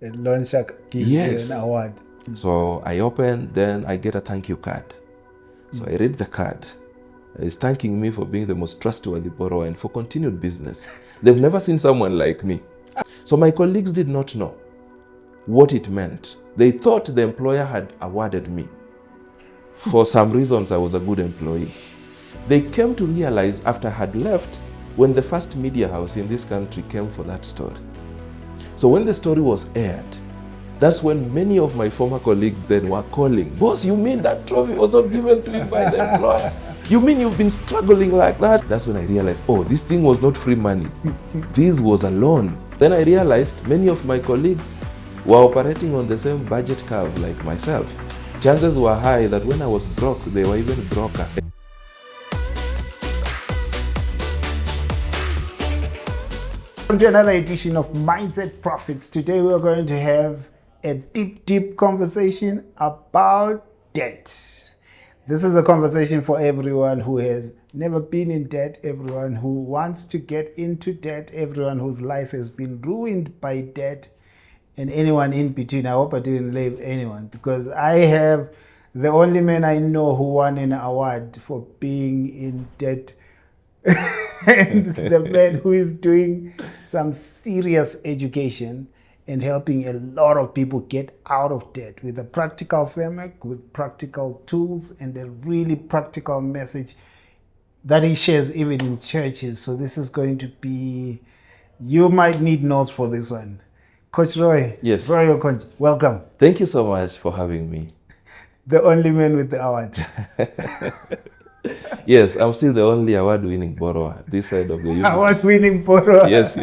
The launcher gives Yes. you an award. So I open, then I get a thank you card. So I read the card. It's thanking me for being the most trustworthy borrower and for continued business. They've never seen someone like me. So my colleagues did not know what it meant. They thought the employer had awarded me. For some reasons, I was a good employee. They came to realize after I had left when the first media house in this country came for that story. So when the story was aired, that's when many of my former colleagues then were calling, "Boss, you mean that trophy was not given to you by the employer? You mean you've been struggling like that?" That's when I realized, oh, this thing was not free money. This was a loan. Then I realized many of my colleagues were operating on the same budget curve like myself. Chances were high that when I was broke, they were even broker. Welcome to another edition of Mindset Profits. Today we're going to have a deep conversation about debt. This is a conversation for everyone who has never been in debt, everyone who wants to get into debt, everyone whose life has been ruined by debt, and anyone in between. I hope I didn't leave anyone, because I have the only man I know who won an award for being in debt. And the man who is doing some serious education and helping a lot of people get out of debt with a practical framework, with practical tools, and a really practical message that he shares even in churches. So this is going to be, you might need notes for this one. Coach Roy, Yes. Roy Okonji, welcome. Thank you so much for having me. The only man with the award. Yes, I'm still the only award-winning borrower this side of the universe. Award-winning borrower. Yes.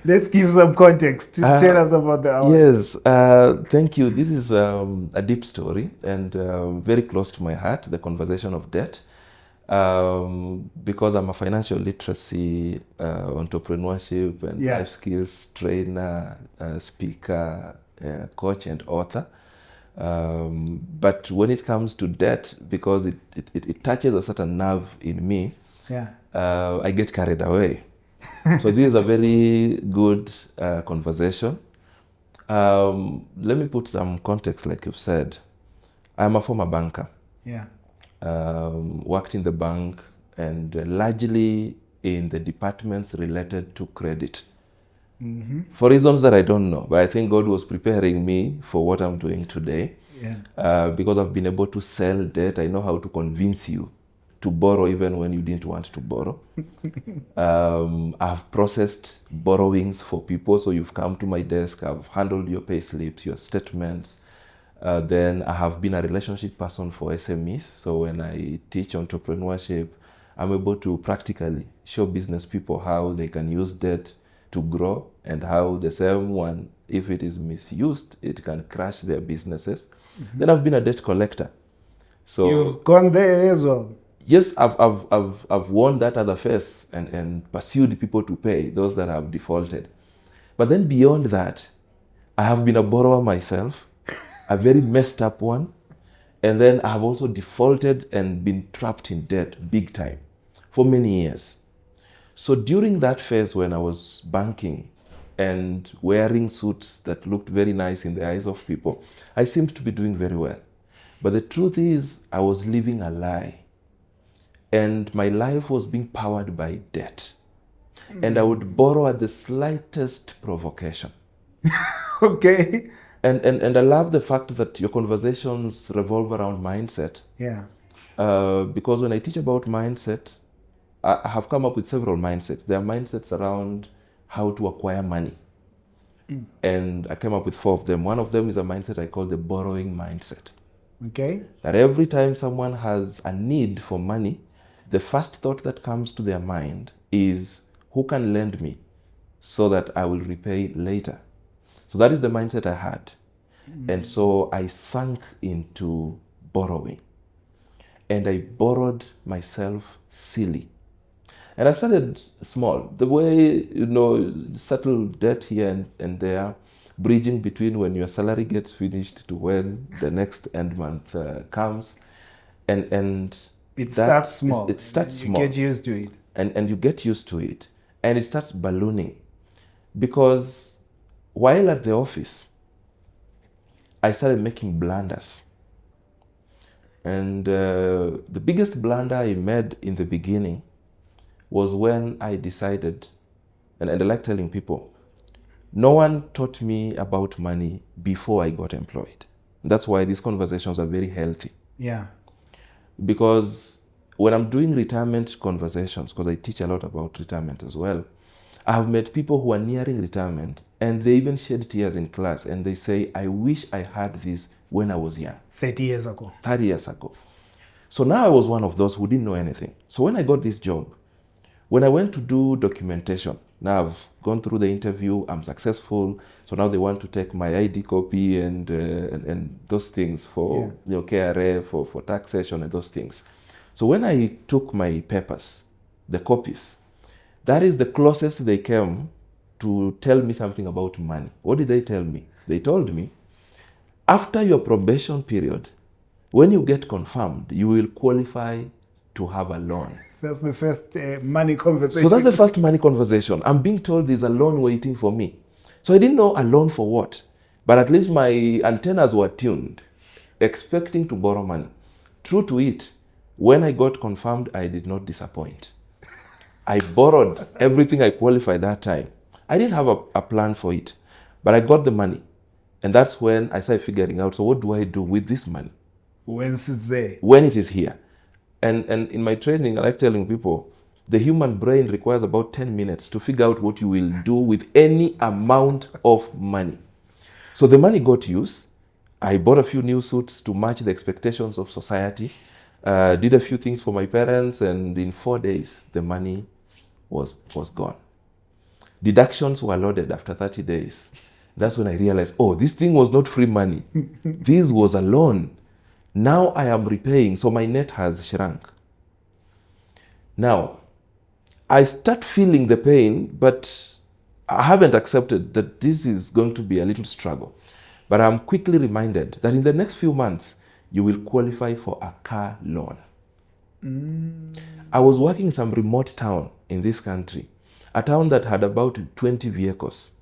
Let's give some context to tell us about the award. Yes, thank you. This is a deep story and very close to my heart, the conversation of debt, because I'm a financial literacy, entrepreneurship and life skills trainer, speaker, coach and author. But when it comes to debt, because it touches a certain nerve in me, I get carried away. So this is a very good conversation. Let me put some context, like you've said. I'm a former banker. Worked in the bank and largely in the departments related to credit. For reasons that I don't know, but I think God was preparing me for what I'm doing today. Because I've been able to sell debt, I know how to convince you to borrow even when you didn't want to borrow. I've processed borrowings for people, so you've come to my desk, I've handled your pay slips, your statements. Then I have been a relationship person for SMEs, so when I teach entrepreneurship, I'm able to practically show business people how they can use debt to grow, and how the same one, if it is misused, it can crash their businesses. Then I've been a debt collector. So you've gone there as well. Yes, I've worn that other face and pursued people to pay, those that have defaulted. But then beyond that, I have been a borrower myself, a very messed up one. And then I have also defaulted and been trapped in debt big time for many years. So during that phase when I was banking and wearing suits that looked very nice in the eyes of people, I seemed to be doing very well. But the truth is, I was living a lie. And my life was being powered by debt. And I would borrow at the slightest provocation. Okay. And I love the fact that your conversations revolve around mindset. Because when I teach about mindset, I have come up with several mindsets. There are mindsets around how to acquire money. And I came up with 4 of them. One of them is a mindset I call the borrowing mindset. Okay. That every time someone has a need for money, the first thought that comes to their mind is, who can lend me so that I will repay later? So that is the mindset I had. And so I sank into borrowing. And I borrowed myself silly. And I started small. The way, settle debt here and there, bridging between when your salary gets finished to when the next end month comes. And it starts small. It starts small. You get used to it. And you get used to it. And it starts ballooning. Because while at the office, I started making blunders. And the biggest blunder I made in the beginning was when I decided, and I like telling people, no one taught me about money before I got employed. That's why these conversations are very healthy. Yeah. Because when I'm doing retirement conversations, because I teach a lot about retirement as well, I have met people who are nearing retirement and they even shed tears in class and they say, I wish I had this when I was young. 30 years ago. 30 years ago. So now I was one of those who didn't know anything. So when I got this job, when I went to do documentation, now I've gone through the interview, I'm successful. So now they want to take my ID copy and those things for KRA, for taxation and those things. So when I took my papers, the copies, that is the closest they came to tell me something about money. What did they tell me? They told me, after your probation period, when you get confirmed, you will qualify to have a loan. That's the first money conversation. So that's the first money conversation. I'm being told there's a loan waiting for me. So I didn't know a loan for what. But at least my antennas were tuned, expecting to borrow money. True to it, when I got confirmed, I did not disappoint. I borrowed everything I qualified that time. I didn't have a plan for it, but I got the money. And that's when I started figuring out, so what do I do with this money? When it's there. When it is here. And in my training, I like telling people, the human brain requires about 10 minutes to figure out what you will do with any amount of money. So the money got used. I bought a few new suits to match the expectations of society, did a few things for my parents, and in 4 days, the money was gone. Deductions were loaded after 30 days. That's when I realized, oh, this thing was not free money. This was a loan. Now I am repaying, so my net has shrunk. Now, I start feeling the pain, but I haven't accepted that this is going to be a little struggle. But I'm quickly reminded that in the next few months, you will qualify for a car loan. I was working in some remote town in this country, a town that had about 20 vehicles.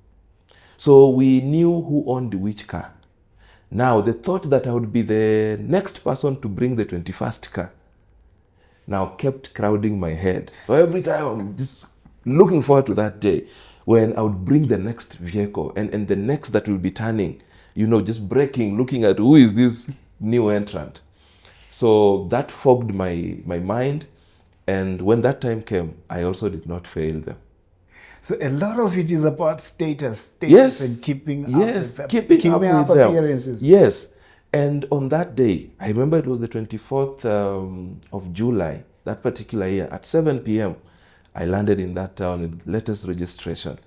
So we knew who owned which car. Now, the thought that I would be the next person to bring the 21st car now kept crowding my head. So every time I'm just looking forward to that day when I would bring the next vehicle and the next that will be turning, just braking, looking at who is this new entrant. So that fogged my mind. And when that time came, I also did not fail them. So a lot of it is about status Yes. and keeping up with appearances. Them. Yes. And on that day, I remember it was the 24th of July, that particular year, at 7 p.m., I landed in that town with latest registration.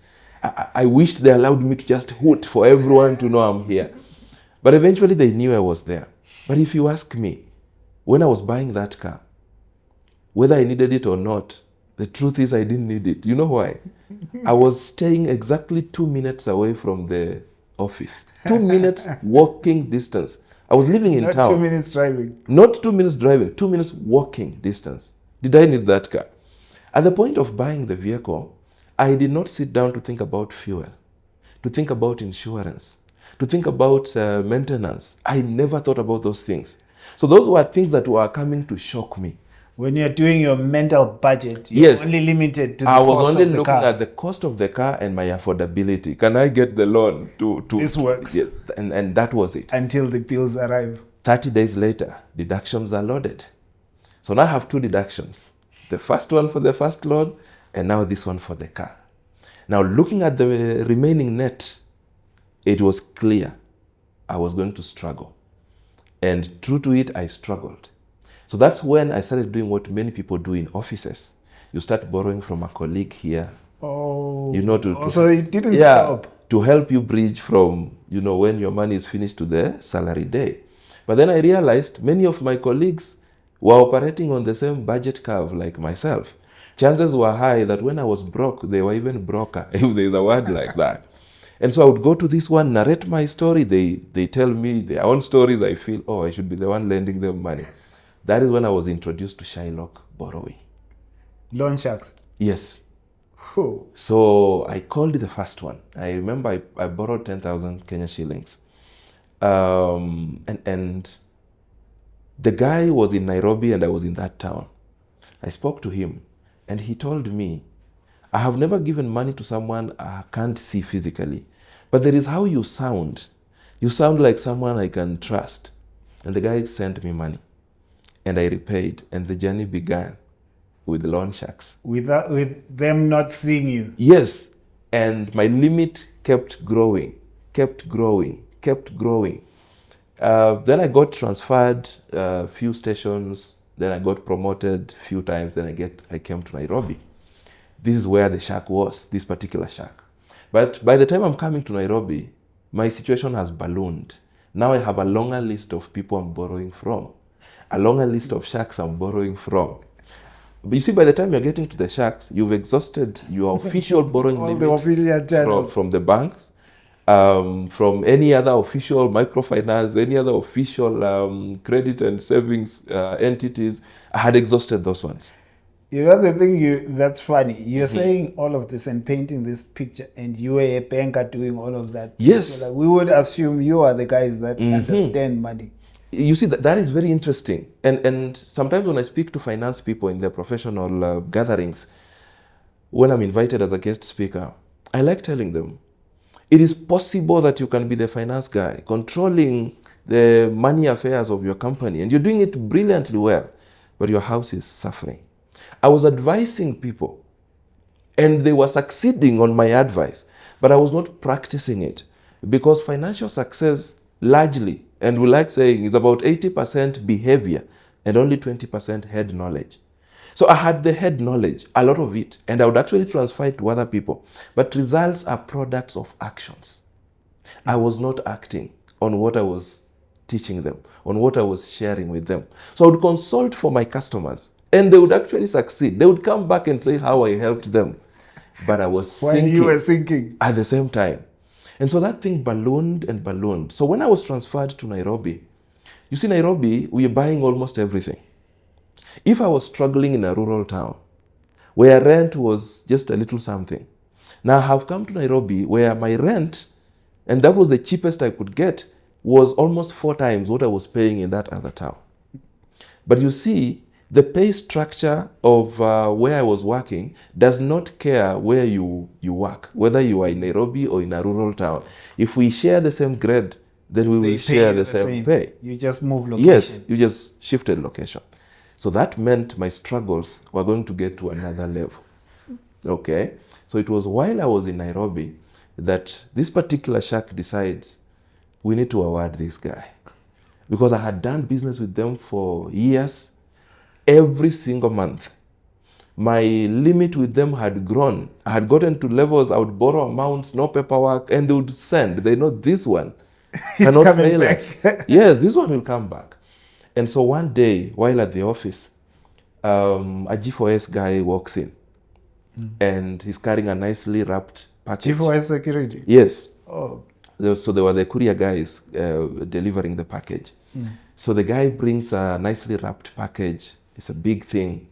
I wished they allowed me to just hoot for everyone to know I'm here. But eventually they knew I was there. But if you ask me, when I was buying that car, whether I needed it or not, the truth is I didn't need it. You know why? I was staying exactly 2 minutes away from the office. 2 minutes walking distance. I was living in town. Not 2 minutes driving. Not 2 minutes driving, 2 minutes walking distance. Did I need that car? At the point of buying the vehicle, I did not sit down to think about fuel, to think about insurance, to think about maintenance. I never thought about those things. So those were things that were coming to shock me. When you're doing your mental budget, you're only limited to the cost of the car. I was only looking at the cost of the car and my affordability. Can I get the loan to this works? Yes, and that was it. Until the bills arrive. 30 days later, deductions are loaded. So now I have 2 deductions. The first one for the first loan, and now this one for the car. Now looking at the remaining net, it was clear I was going to struggle. And true to it, I struggled. So that's when I started doing what many people do in offices. You start borrowing from a colleague here. Oh. So it didn't stop. To help you bridge from, when your money is finished to the salary day. But then I realized many of my colleagues were operating on the same budget curve like myself. Chances were high that when I was broke, they were even broker, if there's a word like that. And so I would go to this one, narrate my story. They tell me their own stories. I feel, I should be the one lending them money. That is when I was introduced to Shylock borrowing. Loan sharks? Yes. Oh. So I called the first one. I remember I borrowed 10,000 Kenya shillings. And the guy was in Nairobi and I was in that town. I spoke to him and he told me, I have never given money to someone I can't see physically, but there is how you sound. You sound like someone I can trust. And the guy sent me money and I repaid, and the journey began with loan sharks. With them not seeing you? Yes. And my limit kept growing, kept growing, kept growing. Then I got transferred a few stations. Then I got promoted a few times. Then I came to Nairobi. This is where the shack was, this particular shack. But by the time I'm coming to Nairobi, my situation has ballooned. Now I have a longer list of people I'm borrowing from, a longer list of shacks I'm borrowing from. But you see, by the time you're getting to the shacks, you've exhausted your official borrowing All limit the official channels. from the banks, from any other official microfinance, any other official credit and savings entities. I had exhausted those ones. You know the thing that's funny. You're saying all of this and painting this picture, and you were a banker doing all of that. Yes. So like, we would assume you are the guys that understand money. You see, that is very interesting. And sometimes when I speak to finance people in their professional gatherings, when I'm invited as a guest speaker, I like telling them, it is possible that you can be the finance guy controlling the money affairs of your company, and you're doing it brilliantly well, but your house is suffering. I was advising people, and they were succeeding on my advice, but I was not practicing it, because financial success largely, and we like saying, is about 80% behavior and only 20% head knowledge. So I had the head knowledge, a lot of it, and I would actually transfer it to other people. But results are products of actions. I was not acting on what I was teaching them, on what I was sharing with them. So I would consult for my customers, and they would actually succeed. They would come back and say how I helped them. But I was When you were thinking at the same time. And so that thing ballooned and ballooned. So when I was transferred to Nairobi, you see, Nairobi, we are buying almost everything. If I was struggling in a rural town where rent was just a little something, now I have come to Nairobi where my rent, and that was the cheapest I could get, was almost 4 times what I was paying in that other town. But you see, the pay structure of where I was working does not care where you work, whether you are in Nairobi or in a rural town. If we share the same grade, then we will share the same pay. You just move location. Yes, you just shifted location. So that meant my struggles were going to get to another level. Okay? So it was while I was in Nairobi that this particular shack decides, we need to award this guy. Because I had done business with them for years, every single month. My limit with them had grown. I had gotten to levels I would borrow amounts, no paperwork, and they would send. They know this one cannot fail us. Yes, this one will come back. And so one day, while at the office, a G4S guy walks in, and he's carrying a nicely wrapped package. G4S security? Yes. Oh. So they were the courier guys delivering the package. So the guy brings a nicely wrapped package. It's a big thing.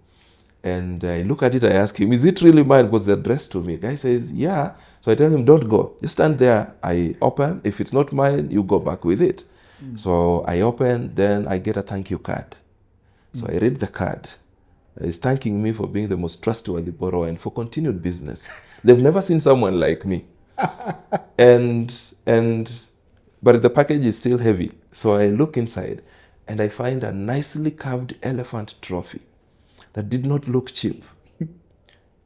And I look at it, I ask him, is it really mine? Because they're addressed to me. The guy says, yeah. So I tell him, don't go. Just stand there. I open. If it's not mine, you go back with it. So I open, then I get a thank you card. So I read the card. It's thanking me for being the most trustworthy borrower and for continued business. They've never seen someone like me. But the package is still heavy. So I look inside and I find a nicely carved elephant trophy that did not look cheap.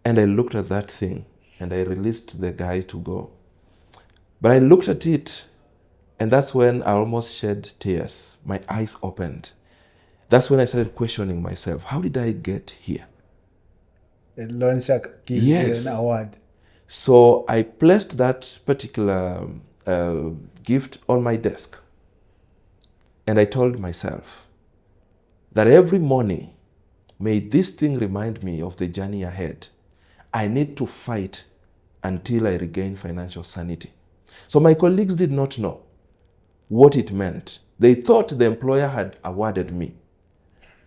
And I looked at that thing and I released the guy to go. But I looked at it, and that's when I almost shed tears. My eyes opened. That's when I started questioning myself. How did I get here? The loan shark gives you an award. So I placed that particular gift on my desk. And I told myself that every morning, may this thing remind me of the journey ahead. I need to fight until I regain financial sanity. So my colleagues did not know what it meant. They thought the employer had awarded me.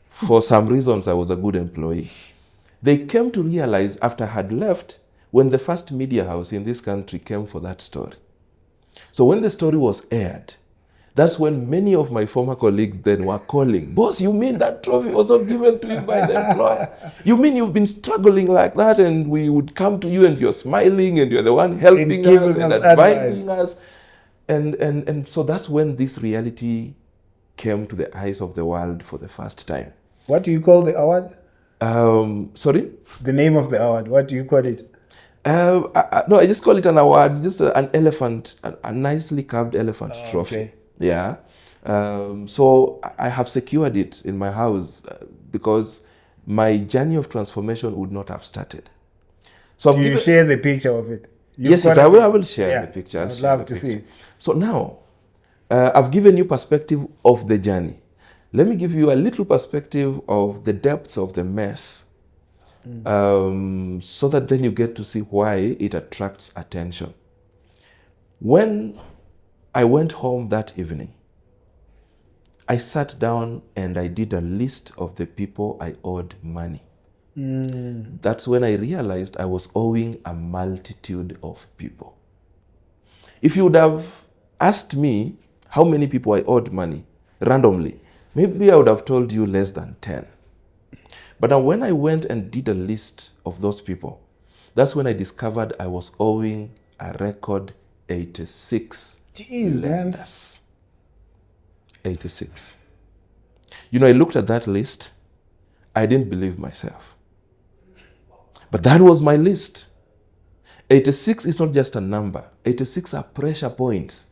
For some reasons, I was a good employee. They came to realize after I had left when the first media house in this country came for that story. So when the story was aired, That's when many of my former colleagues then were calling, "Boss, you mean that trophy was not given to you by the employer? You mean you've been struggling like that, and we would come to you and you're smiling and you're the one helping us and advising us?" And so that's when this reality came to the eyes of the world for the first time. What do you call the award? Sorry? The name of the award, what do you call it? No, I just call it an award. It's just an elephant, a nicely carved elephant trophy. Okay. Yeah. So I have secured it in my house because my journey of transformation would not have started. So do you share the picture of it? Yes, I will share the picture. I'd love to see. So now, I've given you perspective of the journey. Let me give you a little perspective of the depth of the mess, so that then you get to see why it attracts attention. When I went home that evening, I sat down and I did a list of the people I owed money. That's when I realized I was owing a multitude of people. If you would have asked me how many people I owed money randomly, maybe I would have told you less than 10. But now when I went and did a list of those people, that's when I discovered I was owing a record 86 lenders. 86. You know, I looked at that list. I didn't believe myself. But that was my list. 86 is not just a number. 86 are pressure points.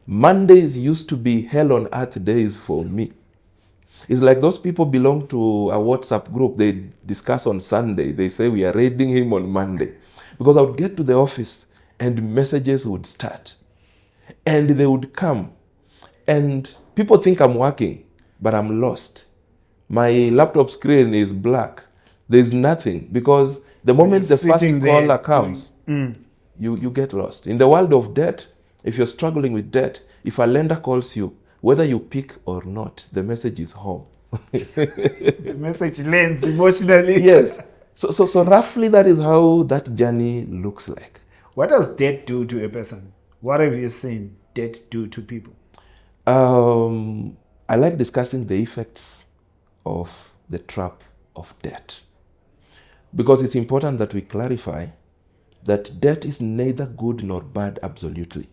Mondays used to be hell on earth days for me. It's like those people belong to a WhatsApp group. They discuss on Sunday. They say we are raiding him on Monday. Because I would get to the office and messages would start. And they would come. And people think I'm working, but I'm lost. My laptop screen is black. There's nothing. Because the moment the first caller comes, you get lost. In the world of debt, if you're struggling with debt, if a lender calls you, whether you pick or not, the message is home. The message lands emotionally. Yes. So roughly that is how that journey looks like. What does debt do to a person? What have you seen debt do to people? I like discussing the effects of the trap of debt. Because it's important that we clarify that debt is neither good nor bad absolutely.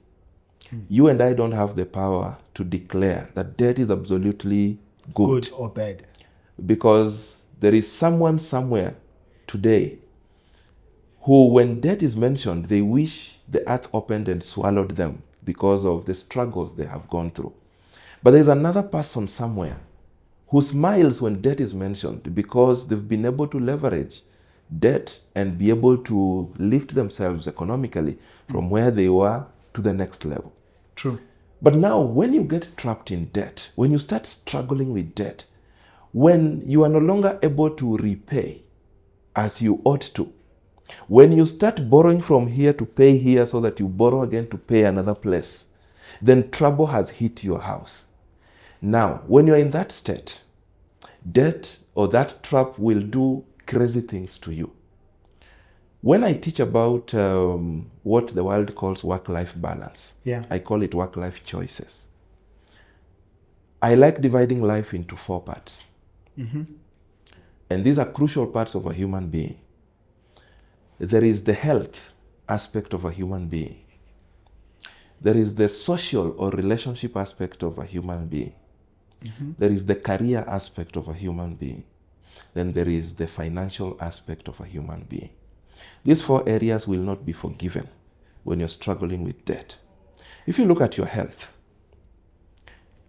You and I don't have the power to declare that debt is absolutely good or bad. Because there is someone somewhere today who, when debt is mentioned, they wish the earth opened and swallowed them because of the struggles they have gone through. But there's another person somewhere who smiles when debt is mentioned because they've been able to leverage debt and be able to lift themselves economically from where they were to the next level. True. But now when you get trapped in debt, when you start struggling with debt, when you are no longer able to repay as you ought to, when you start borrowing from here to pay here so that you borrow again to pay another place, then trouble has hit your house. Now, when you're in that state, debt or that trap will do crazy things to you. When I teach about what the world calls work-life balance, I call it work-life choices. I like dividing life into 4 parts. And these are crucial parts of a human being. There is the health aspect of a human being. There is the social or relationship aspect of a human being. There is the career aspect of a human being. Then there is the financial aspect of a human being. These 4 areas will not be forgiven when you're struggling with debt. If you look at your health,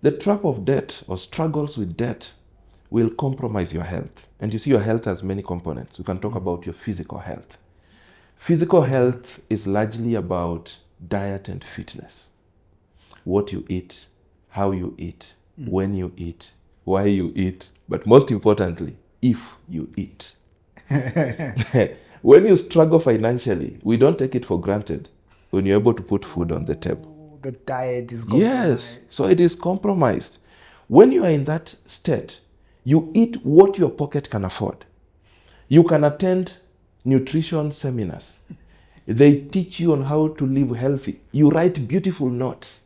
the trap of debt or struggles with debt will compromise your health. And you see, your health has many components. We can talk about your physical health. Physical health is largely about diet and fitness. What you eat, how you eat, when you eat, why you eat, but most importantly, if you eat. When you struggle financially, we don't take it for granted when you're able to put food on the table. The diet is compromised. Yes, so it is compromised. When you are in that state, you eat what your pocket can afford. You can attend nutrition seminars. They teach you on how to live healthy. You write beautiful notes.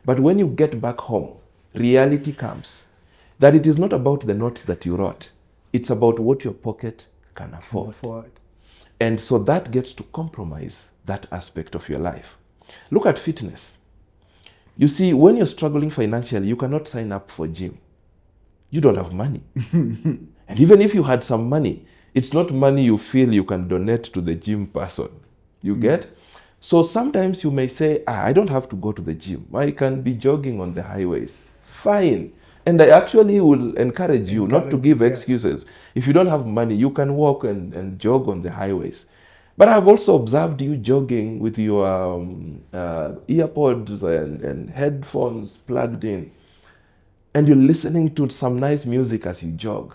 But when you get back home, reality comes that it is not about the notes that you wrote. It's about what your pocket can afford. And so that gets to compromise that aspect of your life. Look at fitness. You see, when you're struggling financially, you cannot sign up for gym. You don't have money. And even if you had some money, it's not money you feel you can donate to the gym person. You get? So sometimes you may say, I don't have to go to the gym. I can be jogging on the highways. Fine. And I actually will encourage you not to give excuses. If you don't have money, you can walk and jog on the highways. But I've also observed you jogging with your earpods and headphones plugged in. And you're listening to some nice music as you jog.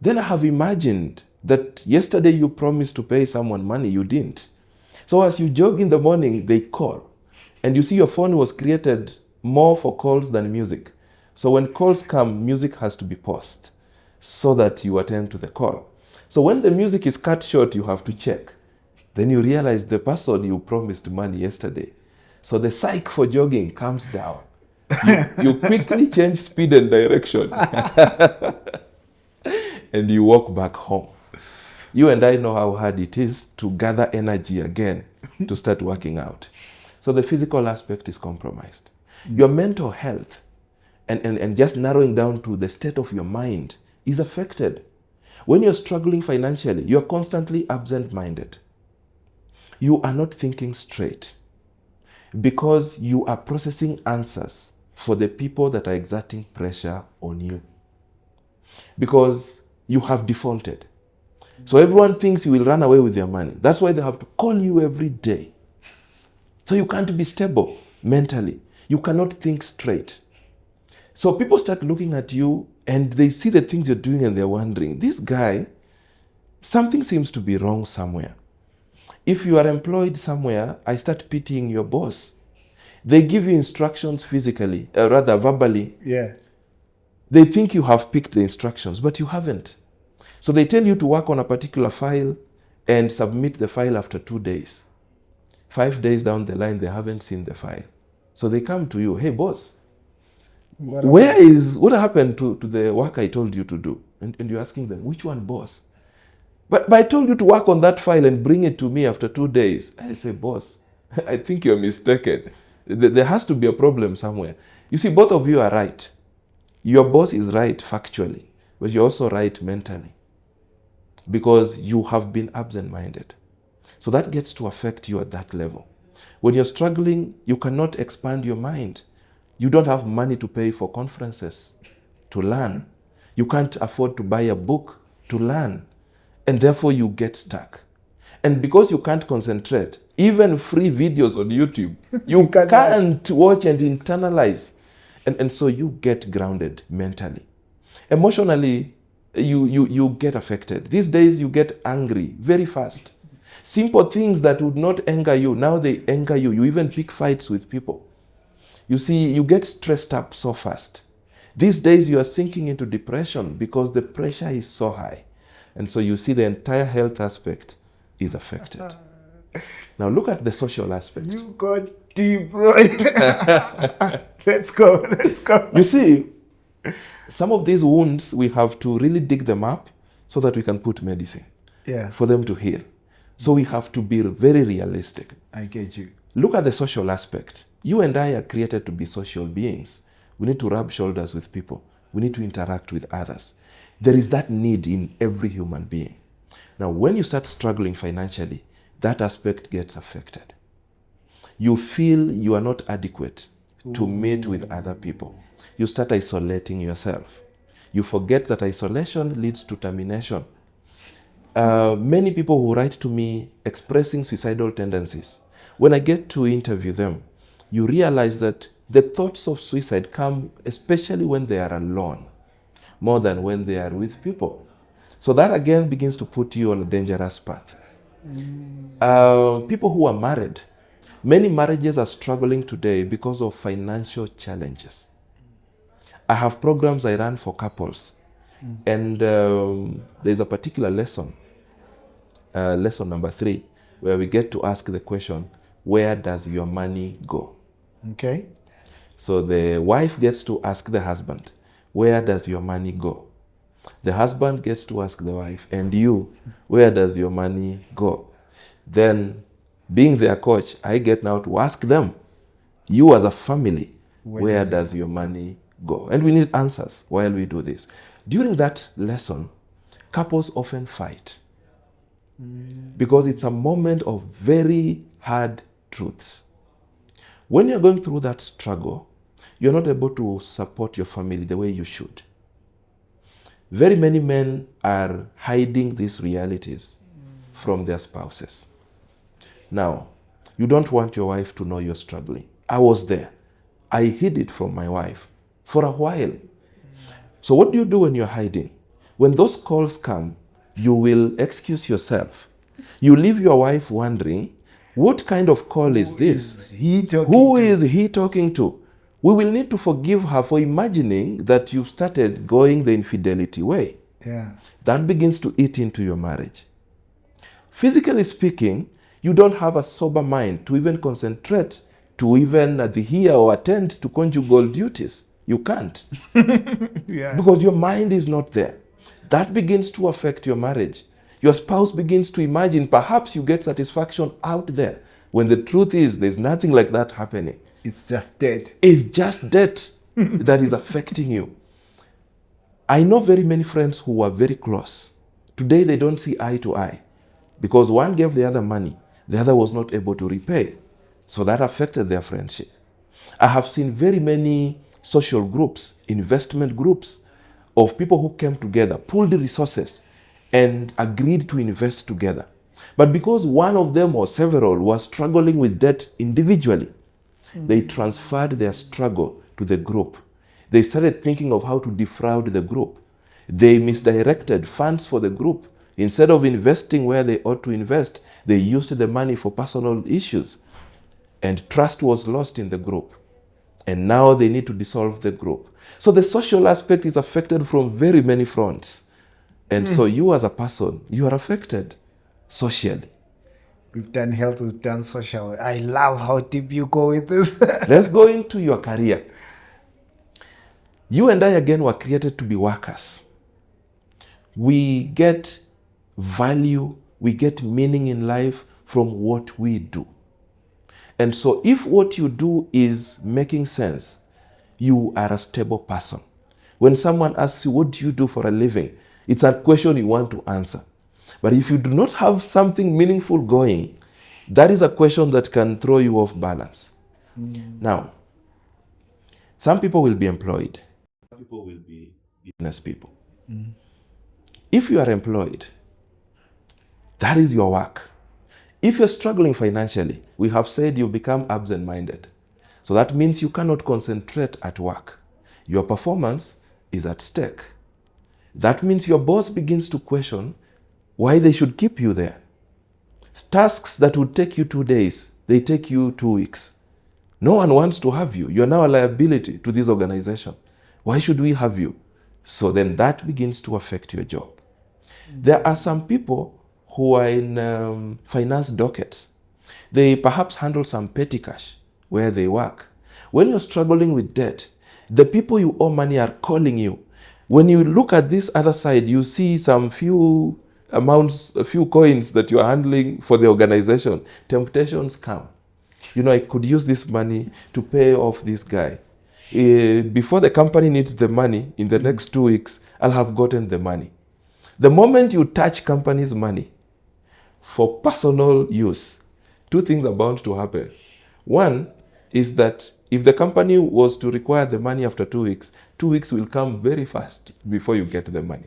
Then I have imagined that yesterday you promised to pay someone money, you didn't. So as you jog in the morning, they call. And you see your phone was created more for calls than music. So when calls come, music has to be paused so that you attend to the call. So when the music is cut short, you have to check. Then you realize the person you promised money yesterday. So the psych for jogging comes down. You quickly change speed and direction. And you walk back home. You and I know how hard it is to gather energy again to start working out. So the physical aspect is compromised. Your mental health and just narrowing down to the state of your mind is affected. When you're struggling financially, you're constantly absent-minded. You are not thinking straight because you are processing answers for the people that are exerting pressure on you. Because you have defaulted. So everyone thinks you will run away with their money. That's why they have to call you every day. So you can't be stable mentally. You cannot think straight. So people start looking at you and they see the things you're doing and they're wondering, this guy, something seems to be wrong somewhere. If you are employed somewhere, I start pitying your boss. They give you instructions physically, rather verbally. Yeah. They think you have picked the instructions, but you haven't. So they tell you to work on a particular file and submit the file after 2 days. 5 days down the line, they haven't seen the file. So they come to you, hey boss, what happened to the work I told you to do? And you're asking them, which one, boss? But I told you to work on that file and bring it to me after 2 days. I say, boss, I think you're mistaken. There has to be a problem somewhere. You see, both of you are right. Your boss is right factually, but you're also right mentally because you have been absent-minded. So that gets to affect you at that level. When you're struggling, you cannot expand your mind. You don't have money to pay for conferences to learn. You can't afford to buy a book to learn. And therefore you get stuck. And because you can't concentrate, even free videos on YouTube, you can't watch and internalize. And so you get grounded mentally. Emotionally, you get affected. These days you get angry very fast. Simple things that would not anger you, now they anger you. You even pick fights with people. You see, you get stressed up so fast. These days you are sinking into depression because the pressure is so high. And so you see the entire health aspect is affected. Now look at the social aspect. You got deep, Roy. Let's go. You see, some of these wounds, we have to really dig them up so that we can put medicine for them to heal. So we have to be very realistic. I get you. Look at the social aspect. You and I are created to be social beings. We need to rub shoulders with people. We need to interact with others. There is that need in every human being. Now, when you start struggling financially, that aspect gets affected. You feel you are not adequate to meet with other people. You start isolating yourself. You forget that isolation leads to termination. Many people who write to me expressing suicidal tendencies, when I get to interview them, you realize that the thoughts of suicide come especially when they are alone, more than when they are with people. So that again begins to put you on a dangerous path. People who are married, many marriages are struggling today because of financial challenges. I have programs I run for couples, and there's a particular lesson, lesson number 3, where we get to ask the question, where does your money go? Okay. So the wife gets to ask the husband, where does your money go? The husband gets to ask the wife, and you, where does your money go? Then, being their coach, I get now to ask them, you as a family, where does your money go? And we need answers while we do this. During that lesson, couples often fight because it's a moment of very hard truths. When you're going through that struggle, you're not able to support your family the way you should. Very many men are hiding these realities from their spouses. Now, you don't want your wife to know you're struggling. I was there. I hid it from my wife for a while. So what do you do when you're hiding? When those calls come, you will excuse yourself. You leave your wife wondering, what kind of call is this? Who is he talking to? We will need to forgive her for imagining that you've started going the infidelity way. Yeah. That begins to eat into your marriage. Physically speaking, you don't have a sober mind to even concentrate, to even adhere or attend to conjugal duties. You can't. Yeah. Because your mind is not there. That begins to affect your marriage. Your spouse begins to imagine perhaps you get satisfaction out there, when the truth is there's nothing like that happening. It's just dead. It's just debt that is affecting you. I know very many friends who are very close. Today they don't see eye to eye because one gave the other money, the other was not able to repay. So that affected their friendship. I have seen very many social groups, investment groups of people who came together, pooled resources, and agreed to invest together. But because one of them or several was struggling with debt individually, they transferred their struggle to the group. They started thinking of how to defraud the group. They misdirected funds for the group. Instead of investing where they ought to invest, they used the money for personal issues. And trust was lost in the group. And now they need to dissolve the group. So the social aspect is affected from very many fronts. And so you as a person, you are affected socially. We've done health, we've done social. I love how deep you go with this. Let's go into your career. You and I again were created to be workers. We get value, we get meaning in life from what we do. And so if what you do is making sense, you are a stable person. When someone asks you, what do you do for a living? It's a question you want to answer. But if you do not have something meaningful going, that is a question that can throw you off balance. Now, some people will be employed. Some people will be business people. If you are employed, that is your work. If you're struggling financially, we have said you become absent-minded. So that means you cannot concentrate at work. Your performance is at stake. That means your boss begins to question why they should keep you there. Tasks that would take you 2 days, they take you 2 weeks. No one wants to have you. You're now a liability to this organization. Why should we have you? So then that begins to affect your job. There are some people who are in finance dockets. They perhaps handle some petty cash where they work. When you're struggling with debt, the people you owe money are calling you. When you look at this other side, you see some few amounts, a few coins that you are handling for the organization. Temptations come. You know, I could use this money to pay off this guy. Before the company needs the money, in the next 2 weeks, I'll have gotten the money. The moment you touch company's money for personal use, 2 things are bound to happen. One is that if the company was to require the money after 2 weeks, 2 weeks will come very fast before you get the money.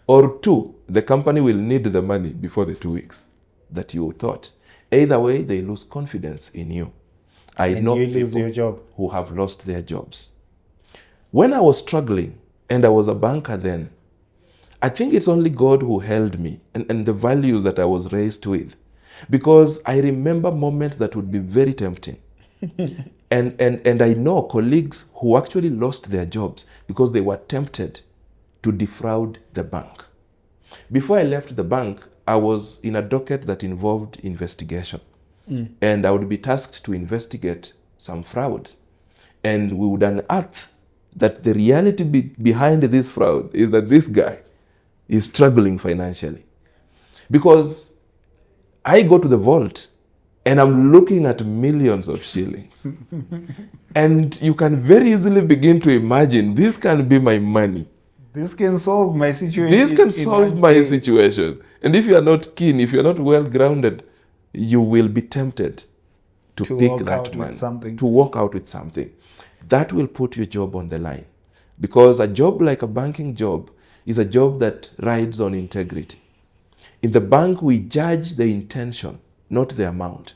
Or 2, the company will need the money before the 2 weeks that you thought. Either way, they lose confidence in you. I know you lose people your job. who have lost their jobs. When I was struggling, and I was a banker then, I think it's only God who held me and the values that I was raised with. Because I remember moments that would be very tempting. And I know colleagues who actually lost their jobs because they were tempted to defraud the bank. Before I left the bank, I was in a docket that involved investigation. And I would be tasked to investigate some frauds. And we would unearth that the reality behind this fraud is that this guy is struggling financially. Because I go to the vault and I'm looking at millions of shillings. And you can very easily begin to imagine, this can be my money. This can solve my situation. This can solve my situation. And if you are not keen, if you are not well grounded, you will be tempted to pick that money, to walk out with something. That will put your job on the line. Because a job like a banking job is a job that rides on integrity. In the bank, we judge the intention, not the amount.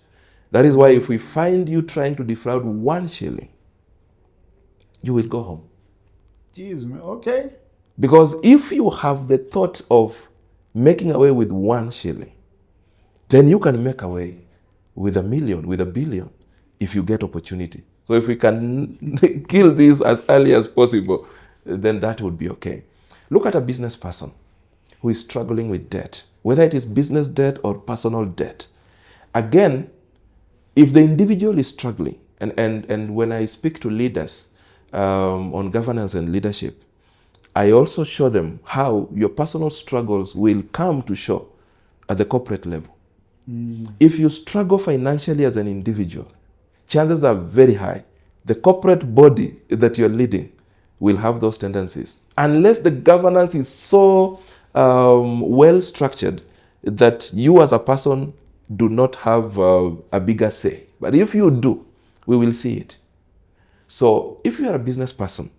That is why if we find you trying to defraud 1 shilling, you will go home. Jeez, man. Okay. Because if you have the thought of making away with 1 shilling, then you can make away with 1 million, with 1 billion, if you get opportunity. So if we can kill this as early as possible, then that would be okay. Look at a business person who is struggling with debt, whether it is business debt or personal debt. Again, if the individual is struggling, and when I speak to leaders on governance and leadership, I also show them how your personal struggles will come to show at the corporate level. If you struggle financially as an individual, chances are very high the corporate body that you're leading will have those tendencies. Unless the governance is so well structured that you as a person do not have a bigger say. But if you do, we will see it. So if you are a business person,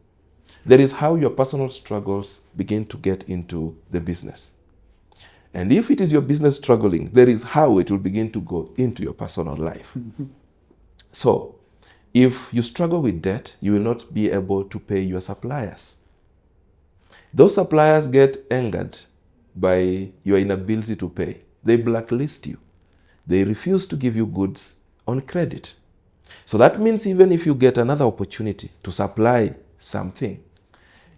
there is how your personal struggles begin to get into the business. And if it is your business struggling, there is how it will begin to go into your personal life. So if you struggle with debt, you will not be able to pay your suppliers. Those suppliers get angered by your inability to pay. They blacklist you. They refuse to give you goods on credit. So that means even if you get another opportunity to supply something,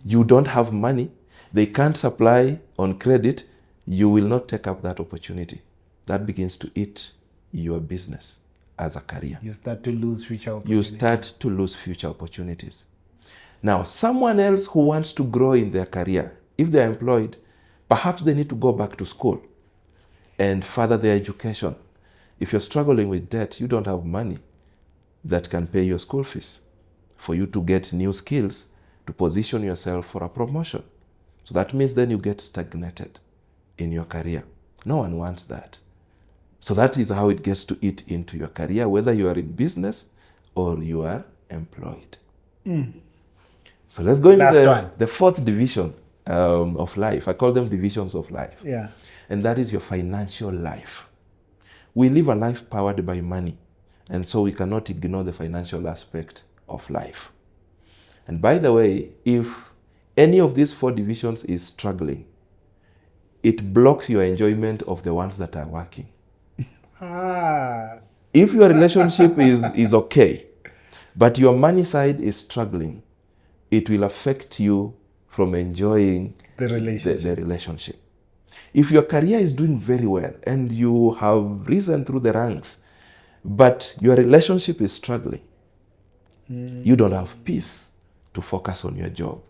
you don't have money, they can't supply on credit, you will not take up that opportunity. That begins to eat your business as a career. You start to lose future opportunities. You start to lose future opportunities. Now, someone else who wants to grow in their career, if they're employed, perhaps they need to go back to school and further their education. If you're struggling with debt, you don't have money that can pay your school fees for you to get new skills to position yourself for a promotion. So that means then you get stagnated in your career. No one wants that. So that is how it gets to eat into your career, whether you are in business or you are employed. So let's go into the 4th division of life. I call them divisions of life. Yeah. And that is your financial life. We live a life powered by money, and so we cannot ignore the financial aspect of life. And by the way, if any of these 4 divisions is struggling, it blocks your enjoyment of the ones that are working. If your relationship is okay, but your money side is struggling, it will affect you from enjoying the relationship. If your career is doing very well and you have risen through the ranks, but your relationship is struggling, you don't have peace to focus on your job.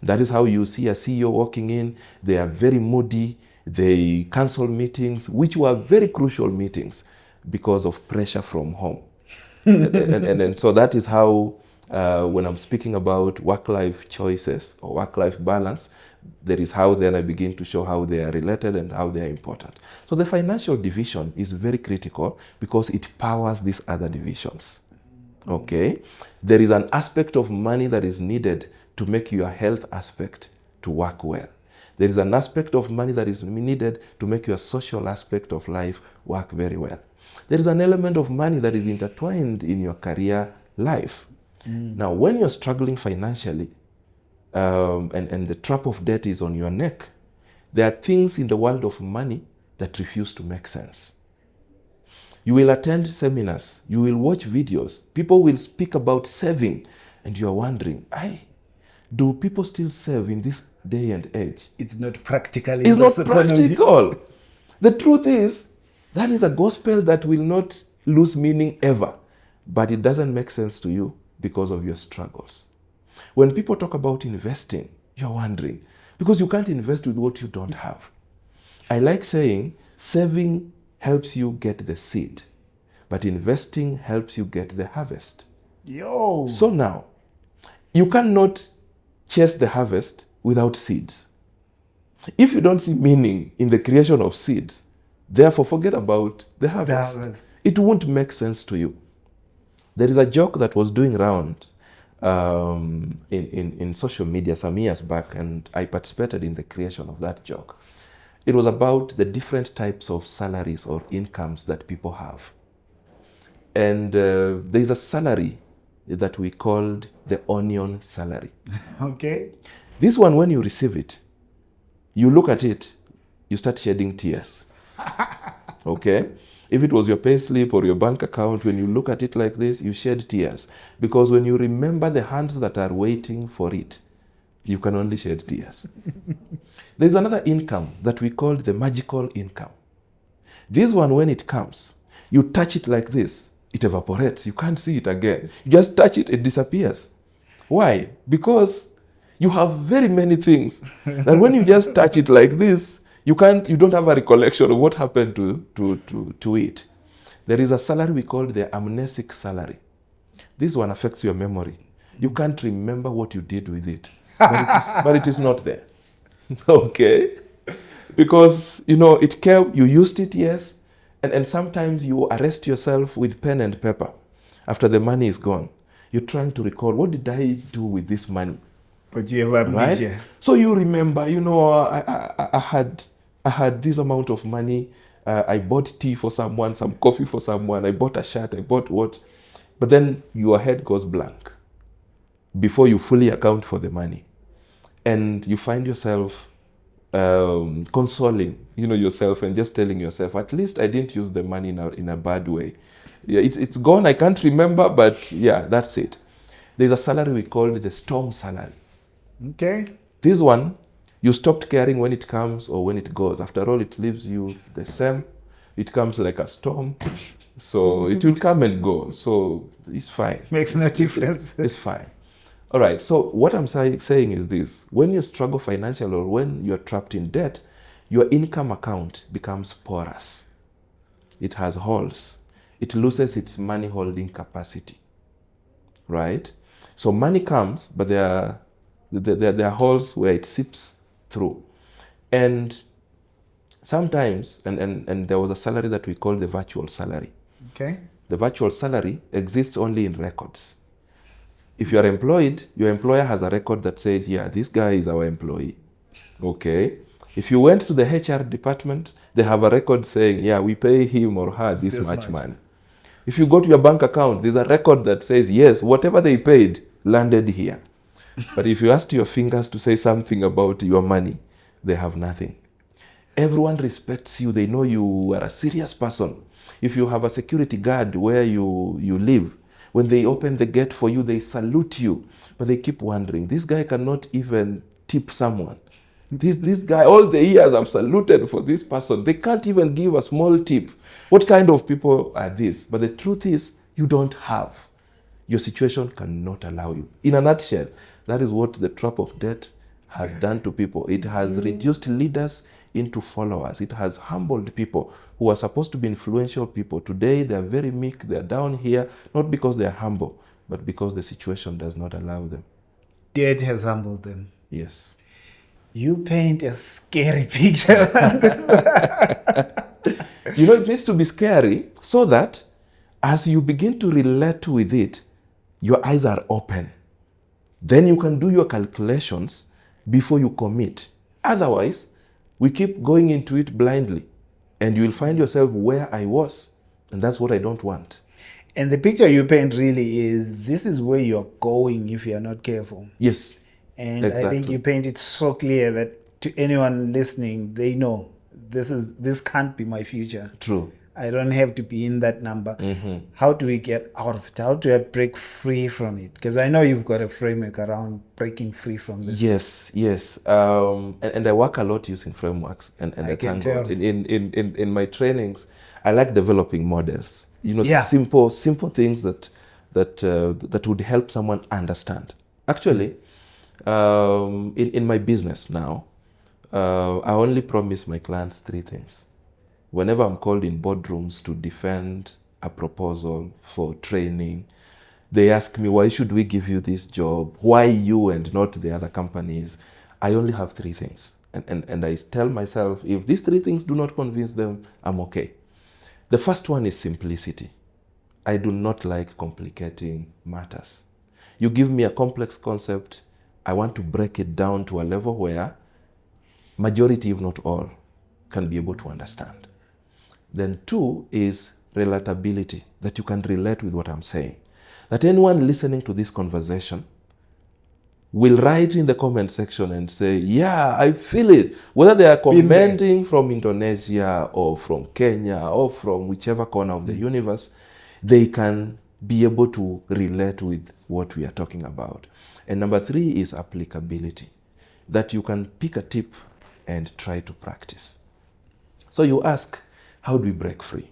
That is how you see a CEO walking in, they are very moody, they cancel meetings, which were very crucial meetings because of pressure from home. and so that is how, when I'm speaking about work-life choices or work-life balance, there is how then I begin to show how they are related and how they are important. So the financial division is very critical because it powers these other divisions. Okay? There is an aspect of money that is needed to make your health aspect to work well. There is an aspect of money that is needed to make your social aspect of life work very well. There is an element of money that is intertwined in your career life. Now, when you're struggling financially and the trap of debt is on your neck, there are things in the world of money that refuse to make sense. You will attend seminars, you will watch videos, people will speak about saving, and you are wondering, do people still save in this day and age? It's not practical. It's not practical. The truth is, that is a gospel that will not lose meaning ever, but it doesn't make sense to you because of your struggles. When people talk about investing, you're wondering, because you can't invest with what you don't have. I like saying saving helps you get the seed, but investing helps you get the harvest. Yo. So now, you cannot chase the harvest without seeds. If you don't see meaning in the creation of seeds, therefore forget about the harvest. It won't make sense to you. There is a joke that was doing round in social media some years back, and I participated in the creation of that joke. It was about the different types of salaries or incomes that people have. And there is a salary that we called the onion salary. Okay. This one, when you receive it, you look at it, you start shedding tears. Okay? If it was your pay slip or your bank account, when you look at it like this, you shed tears. Because when you remember the hands that are waiting for it, you can only shed tears. There's another income that we call the magical income. This one, when it comes, you touch it like this, it evaporates. You can't see it again. You just touch it, it disappears. Why? Because you have very many things that when you just touch it like this, you don't have a recollection of what happened to it. There is a salary we call the amnesic salary. This one affects your memory. You can't remember what you did with it, but it is not there. Okay? Because, it came, you used it, yes, and sometimes you arrest yourself with pen and paper after the money is gone. You're trying to recall, what did I do with this money? But you have amnesia. Right? So you remember, I had this amount of money. I bought tea for someone, some coffee for someone. I bought a shirt. I bought what? But then your head goes blank before you fully account for the money. And you find yourself consoling, yourself and just telling yourself, at least I didn't use the money in a bad way. Yeah, it's gone. I can't remember, but yeah, that's it. There's a salary we call the storm salary. Okay. This one, you stopped caring when it comes or when it goes. After all, it leaves you the same. It comes like a storm. So it will come and go. So it's fine. Makes no difference. It's fine. All right. So what I'm saying is this. When you struggle financially or when you're trapped in debt, your income account becomes porous. It has holes. It loses its money holding capacity. Right? So money comes, but there are holes where it seeps through. And sometimes, and there was a salary that we call the virtual salary. Okay. The virtual salary exists only in records. If you are employed, your employer has a record that says, yeah, this guy is our employee. Okay. If you went to the HR department, they have a record saying, yeah, we pay him or her this much money. If you go to your bank account, there's a record that says, yes, whatever they paid landed here. But if you ask your fingers to say something about your money, they have nothing. Everyone respects you. They know you are a serious person. If you have a security guard where you live, when they open the gate for you, they salute you. But they keep wondering, this guy cannot even tip someone. This guy, all the years I've saluted for this person, they can't even give a small tip. What kind of people are these? But the truth is, you don't have. Your situation cannot allow you. In a nutshell, that is what the trap of debt has done to people. It has reduced leaders into followers. It has humbled people who are supposed to be influential people. Today, they are very meek. They are down here, not because they are humble, but because the situation does not allow them. Debt has humbled them. Yes. You paint a scary picture. It needs to be scary so that as you begin to relate with it, your eyes are open. Then you can do your calculations before you commit. Otherwise, we keep going into it blindly and you will find yourself where I was. And that's what I don't want. And the picture you paint really is, this is where you're going if you're not careful. Yes. And exactly. I think you paint it so clear that to anyone listening, they know this can't be my future. True. I don't have to be in that number. Mm-hmm. How do we get out of it? How do I break free from it? Because I know you've got a framework around breaking free from this. Yes. And I work a lot using frameworks. And I can tell. In my trainings, I like developing models. Simple things that that would help someone understand. Actually, in my business now, I only promise my clients 3 things. Whenever I'm called in boardrooms to defend a proposal for training, they ask me, why should we give you this job? Why you and not the other companies? I only have 3 things. And I tell myself, if these 3 things do not convince them, I'm okay. The first one is simplicity. I do not like complicating matters. You give me a complex concept, I want to break it down to a level where majority, if not all, can be able to understand. Then 2 is relatability, that you can relate with what I'm saying. That anyone listening to this conversation will write in the comment section and say, yeah, I feel it. Whether they are commenting from Indonesia or from Kenya or from whichever corner of the universe, they can be able to relate with what we are talking about. And number 3 is applicability, that you can pick a tip and try to practice. So you ask, how do we break free?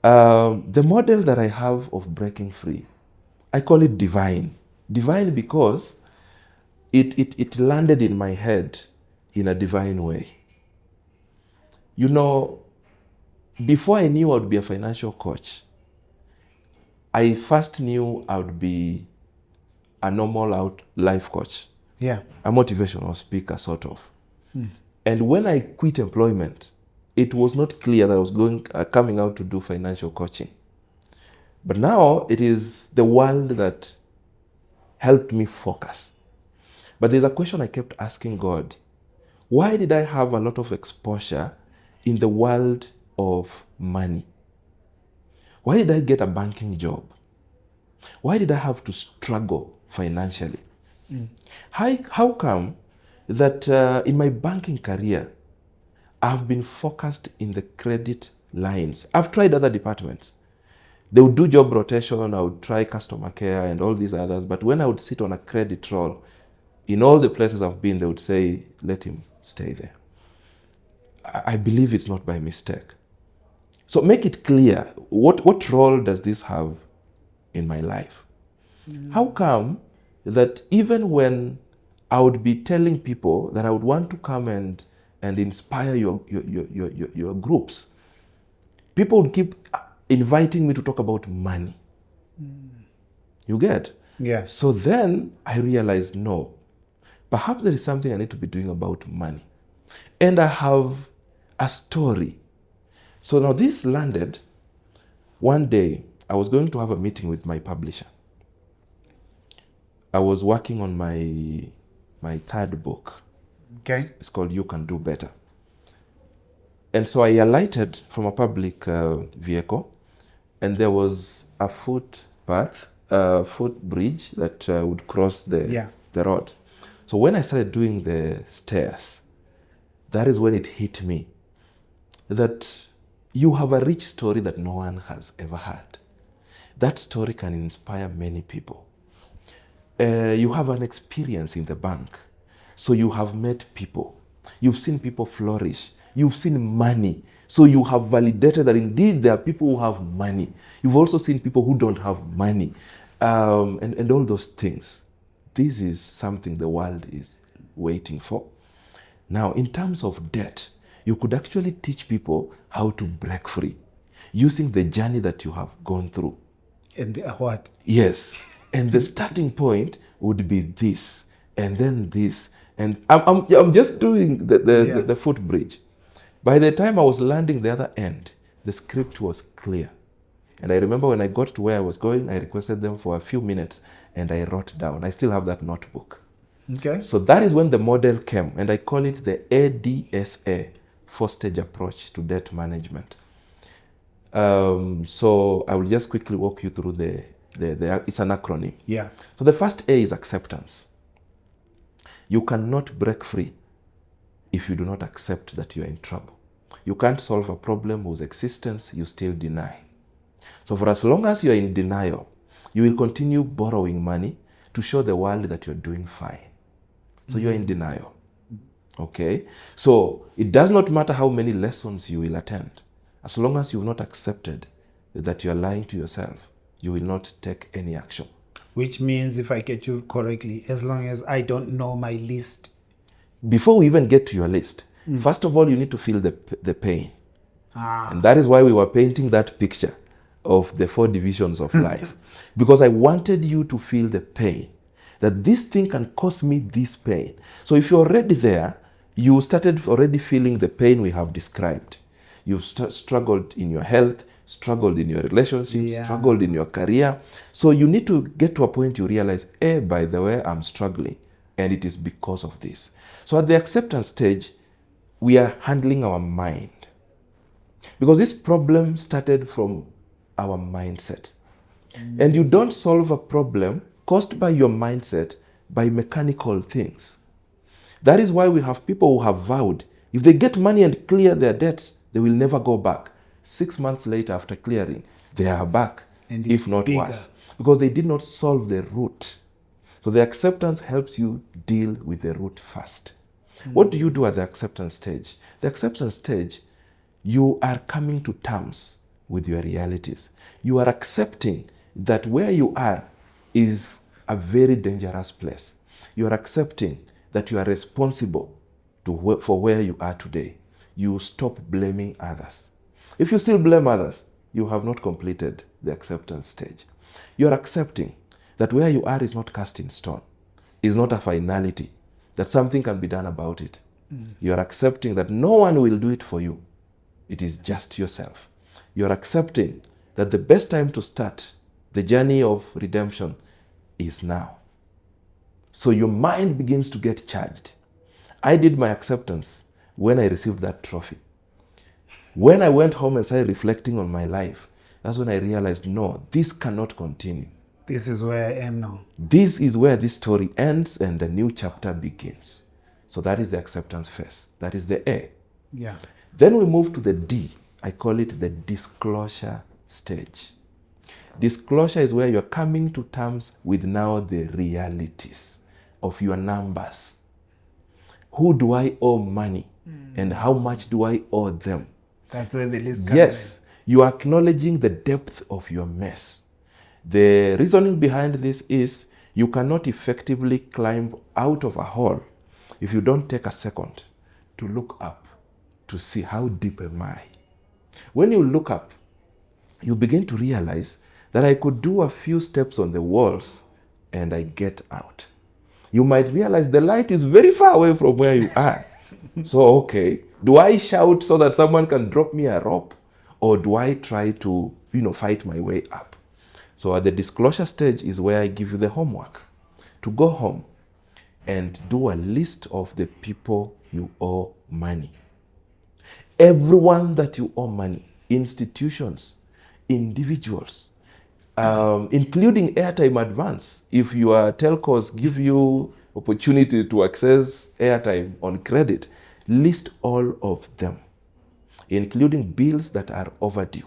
The model that I have of breaking free, I call it divine. Divine because it landed in my head in a divine way. You know, before I knew I would be a financial coach, I first knew I would be a normal life coach. Yeah. A motivational speaker, sort of. And when I quit employment, it was not clear that I was coming out to do financial coaching. But now it is the world that helped me focus. But there's a question I kept asking God. Why did I have a lot of exposure in the world of money? Why did I get a banking job? Why did I have to struggle financially? How come that in my banking career, I've been focused in the credit lines? I've tried other departments. They would do job rotation, I would try customer care and all these others, but when I would sit on a credit role, in all the places I've been, they would say, let him stay there. I believe it's not by mistake. So make it clear, what role does this have in my life? How come that even when I would be telling people that I would want to come and inspire your groups, people would keep inviting me to talk about money. You get? Yeah. So then I realized, no, perhaps there is something I need to be doing about money. And I have a story. So now this landed. One day, I was going to have a meeting with my publisher. I was working on my 3rd book. Okay. It's called You Can Do Better. And so I alighted from a public vehicle, and there was a footbridge that would cross the road. So when I started doing the stairs, that is when it hit me that you have a rich story that no one has ever heard. That story can inspire many people. You have an experience in the bank, so you have met people. You've seen people flourish. You've seen money, so you have validated that indeed there are people who have money. You've also seen people who don't have money, and all those things. This is something the world is waiting for. Now, in terms of debt, you could actually teach people how to break free using the journey that you have gone through. And what? Yes. And the starting point would be this, and then this. And I'm just doing the footbridge. By the time I was landing the other end, the script was clear. And I remember when I got to where I was going, I requested them for a few minutes and I wrote down. I still have that notebook. Okay. So that is when the model came, and I call it the ADSA, 4-stage approach to debt management. So I will just quickly walk you through it's an acronym. Yeah. So the first A is acceptance. You cannot break free if you do not accept that you are in trouble. You can't solve a problem whose existence you still deny. So for as long as you are in denial, you will continue borrowing money to show the world that you're doing fine. So you're in denial. Okay? So it does not matter how many lessons you will attend. As long as you've not accepted that you're lying to yourself, you will not take any action. Which means, if I get you correctly, as long as I don't know my list. Before we even get to your list, first of all, you need to feel the pain. Ah. And that is why we were painting that picture of the 4 divisions of life. Because I wanted you to feel the pain. That this thing can cause me this pain. So if you're already there, you started already feeling the pain we have described. You've struggled in your health, struggled in your relationships, struggled in your career. So you need to get to a point you realize, by the way, I'm struggling. And it is because of this. So at the acceptance stage, we are handling our mind. Because this problem started from our mindset. And you don't solve a problem caused by your mindset by mechanical things. That is why we have people who have vowed, if they get money and clear their debts, they will never go back. 6 months later after clearing, they are back, and if not worse. Because they did not solve the root. So the acceptance helps you deal with the root first. What do you do at the acceptance stage? The acceptance stage, you are coming to terms with your realities. You are accepting that where you are is a very dangerous place. You are accepting that you are responsible for where you are today. You stop blaming others. If you still blame others, you have not completed the acceptance stage. You are accepting that where you are is not cast in stone, is not a finality, that something can be done about it. You are accepting that no one will do it for you. It is just yourself. You are accepting that the best time to start the journey of redemption is now. So your mind begins to get charged. I did my acceptance when I received that trophy. When I went home and started reflecting on my life, that's when I realized, no, this cannot continue. This is where I am now. This is where this story ends and the new chapter begins. So that is the acceptance phase. That is the A. Yeah. Then we move to the D. I call it the disclosure stage. Disclosure is where you're coming to terms with now the realities of your numbers. Who do I owe money? And how much do I owe them? That's where the list comes Yes, you are acknowledging the depth of your mess. The reasoning behind this is you cannot effectively climb out of a hole if you don't take a second to look up to see how deep am I. When you look up, you begin to realize that I could do a few steps on the walls and I get out. You might realize the light is very far away from where you are. So, okay, do I shout so that someone can drop me a rope? Or do I try to, fight my way up? So at the disclosure stage is where I give you the homework to go home and do a list of the people you owe money. Everyone that you owe money, institutions, individuals, including airtime advance. If your telcos give you opportunity to access airtime on credit, list all of them, including bills that are overdue.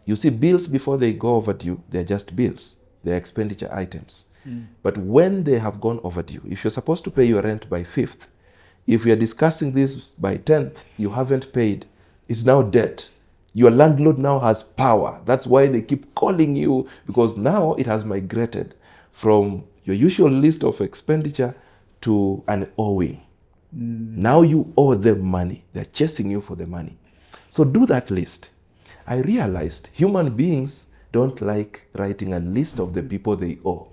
You see, bills before they go overdue, they're just bills. They're expenditure items. But when they have gone overdue, if you're supposed to pay your rent by 5th, if we are discussing this by 10th, you haven't paid, it's now debt. Your landlord now has power. That's why they keep calling you, because now it has migrated from your usual list of expenditure to an owing. Now you owe them money. They're chasing you for the money. So do that list. I realized human beings don't like writing a list of the people they owe.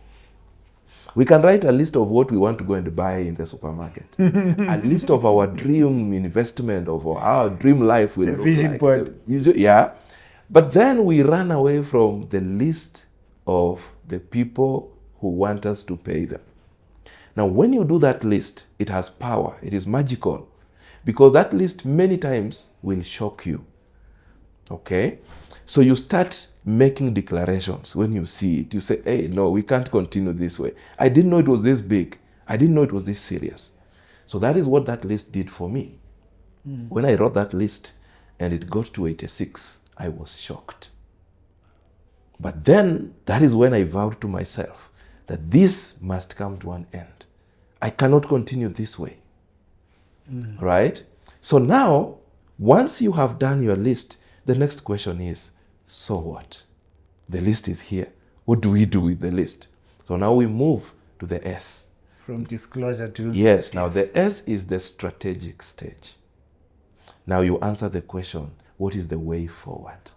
We can write a list of what we want to go and buy in the supermarket. A list of our dream investment, of our dream life will look vision like. board. Yeah. But then we run away from the list of the people who want us to pay them. Now, when you do that list, it has power. It is magical. Because that list many times will shock you. Okay? So you start making declarations when you see it. You say, hey, no, we can't continue this way. I didn't know it was this big. I didn't know it was this serious. So that is what that list did for me. When I wrote that list and it got to 86, I was shocked. But then that is when I vowed to myself that this must come to an end. I cannot continue this way. Right? So now, once you have done your list, the next question is, so what? The list is here. What do we do with the list? So now we move to the S. From disclosure to... Yes, now the S is the strategic stage. Now you answer the question, what is the way forward?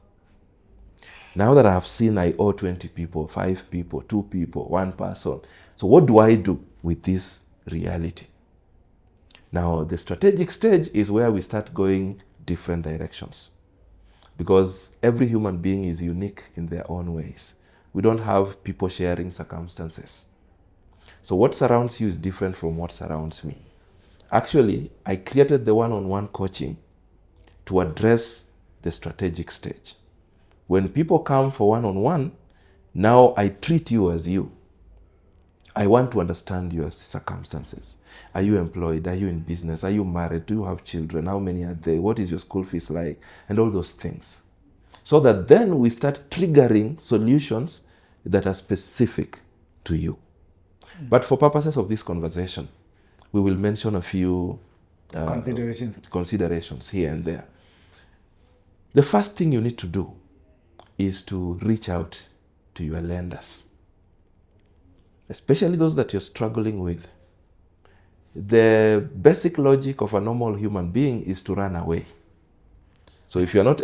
Now that I have seen I owe 20 people, 5 people, 2 people, 1 person. So what do I do with this reality? Now the strategic stage is where we start going different directions. Because every human being is unique in their own ways. We don't have people sharing circumstances. So what surrounds you is different from what surrounds me. Actually, I created the one-on-one coaching to address the strategic stage. When people come for one-on-one, now I treat you as you. I want to understand your circumstances. Are you employed? Are you in business? Are you married? Do you have children? How many are there? What is your school fees like? And all those things. So that then we start triggering solutions that are specific to you. But for purposes of this conversation, we will mention a few considerations here and there. The first thing you need to do is to reach out to your lenders, especially those that you're struggling with. The basic logic of a normal human being is to run away. So if I'm not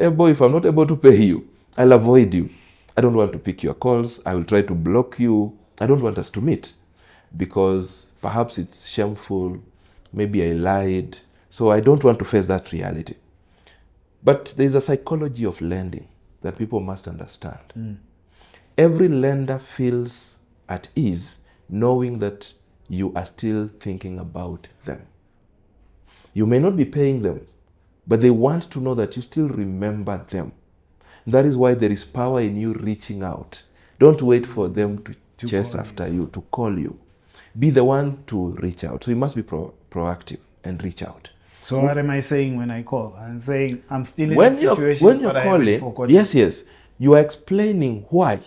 able to pay you, I'll avoid you. I don't want to pick your calls. I will try to block you. I don't want us to meet because perhaps it's shameful. Maybe I lied. So I don't want to face that reality. But there's a psychology of lending that people must understand. Every lender feels at ease knowing that you are still thinking about them. You may not be paying them, but they want to know that you still remember them. That is why there is power in you reaching out. Don't wait for them to chase after you, to call you. Be the one to reach out. So you must be proactive and reach out. So what am I saying when I call? I'm saying I'm still in a situation when you're calling, yes, you are explaining why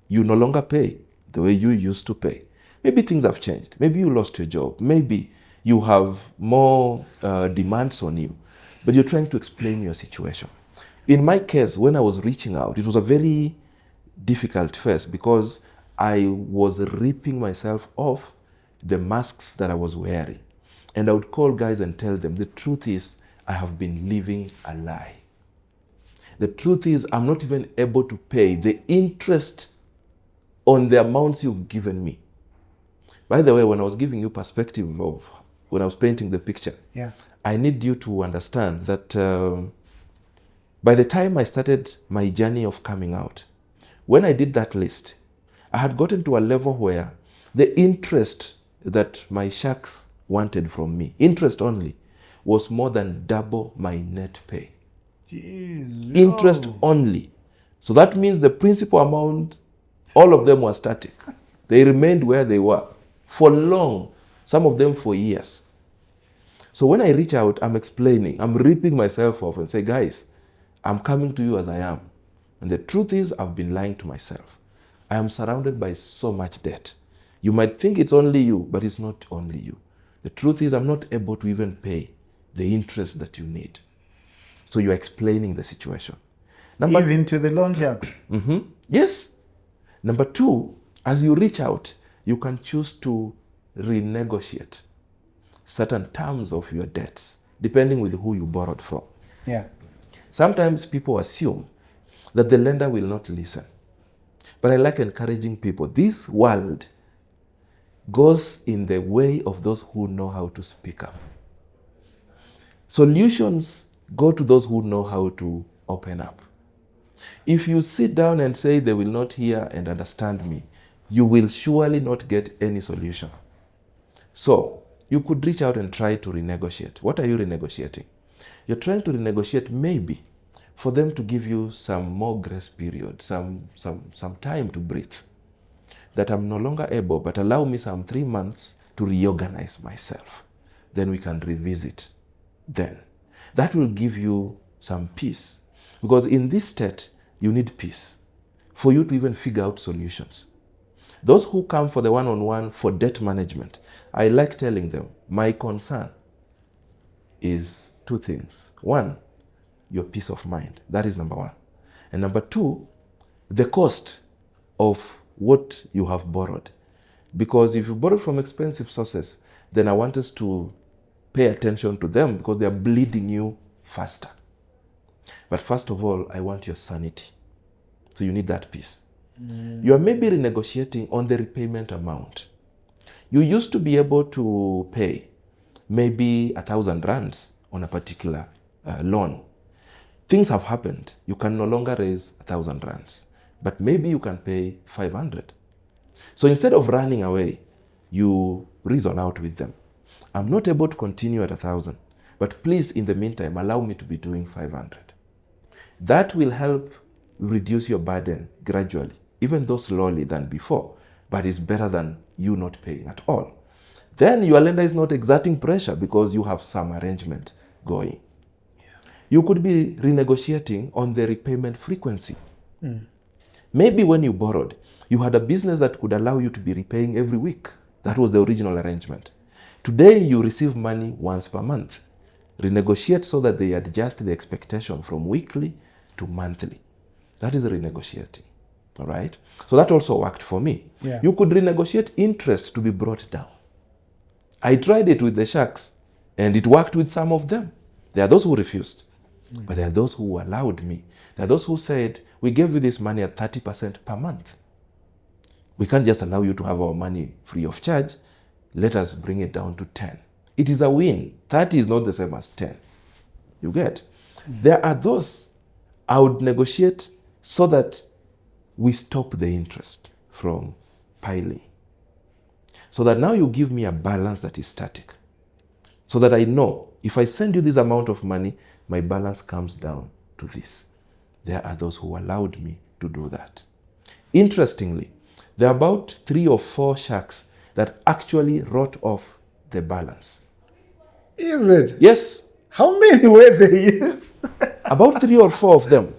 you no longer pay the way you used to pay. Maybe things have changed. Maybe you lost your job. Maybe you have more demands on you. But you're trying to explain your situation. In my case, when I was reaching out, it was a very difficult phase because I was ripping myself off the masks that I was wearing. And I would call guys and tell them, the truth is, I have been living a lie. The truth is, I'm not even able to pay the interest on the amounts you've given me. By the way, when I was giving you perspective of, when I was painting the picture, I need you to understand that by the time I started my journey of coming out, when I did that list, I had gotten to a level where the interest that my sharks wanted from me, interest only, was more than double my net pay. Jeez, interest only. So that means the principal amount, all of them were static. They remained where they were for long, some of them for years. So when I reach out, I'm explaining, I'm ripping myself off and say, guys, I'm coming to you as I am. And the truth is, I've been lying to myself. I am surrounded by so much debt. You might think it's only you, but it's not only you. The truth is, I'm not able to even pay the interest that you need. So you're explaining the situation. Even to the loan sharks. Yes. Number 2, as you reach out, you can choose to renegotiate certain terms of your debts, depending with who you borrowed from. Sometimes people assume that the lender will not listen. But I like encouraging people. This world goes in the way of those who know how to speak up. Solutions go to those who know how to open up. If you sit down and say they will not hear and understand me, you will surely not get any solution. So you could reach out and try to renegotiate. What are you renegotiating? You're trying to renegotiate maybe for them to give you some more grace period, some time to breathe. That I'm no longer able, but allow me some 3 months to reorganize myself. Then we can revisit then. That will give you some peace. Because in this state, you need peace for you to even figure out solutions. Those who come for the one-on-one for debt management, I like telling them, my concern is 2 things. 1, your peace of mind. That is number 1. And number 2, the cost of what you have borrowed. Because if you borrow from expensive sources, then I want us to pay attention to them because they are bleeding you faster. But first of all, I want your sanity. So you need that piece. You are maybe renegotiating on the repayment amount. You used to be able to pay maybe 1,000 rands on a particular loan. Things have happened. You can no longer raise 1,000 rands, but maybe you can pay 500. So instead of running away, you reason out with them. I'm not able to continue at 1,000, but please, in the meantime, allow me to be doing 500. That will help reduce your burden gradually, even though slowly than before, but it's better than you not paying at all. Then your lender is not exerting pressure because you have some arrangement going. You could be renegotiating on the repayment frequency. Maybe when you borrowed, you had a business that could allow you to be repaying every week. That was the original arrangement. Today, you receive money once per month. Renegotiate so that they adjust the expectation from weekly to monthly. That is renegotiating. All right? So that also worked for me. Yeah. You could renegotiate interest to be brought down. I tried it with the sharks, and it worked with some of them. There are those who refused, but there are those who allowed me. There are those who said, we gave you this money at 30% per month. We can't just allow you to have our money free of charge. Let us bring it down to 10. It is a win. 30 is not the same as 10. You get? There are those I would negotiate so that we stop the interest from piling. So that now you give me a balance that is static. So that I know if I send you this amount of money, my balance comes down to this. There are those who allowed me to do that. Interestingly, there are about 3 or 4 sharks that actually wrote off the balance. Is it? Yes. How many were there? Yes. About 3 or 4 of them.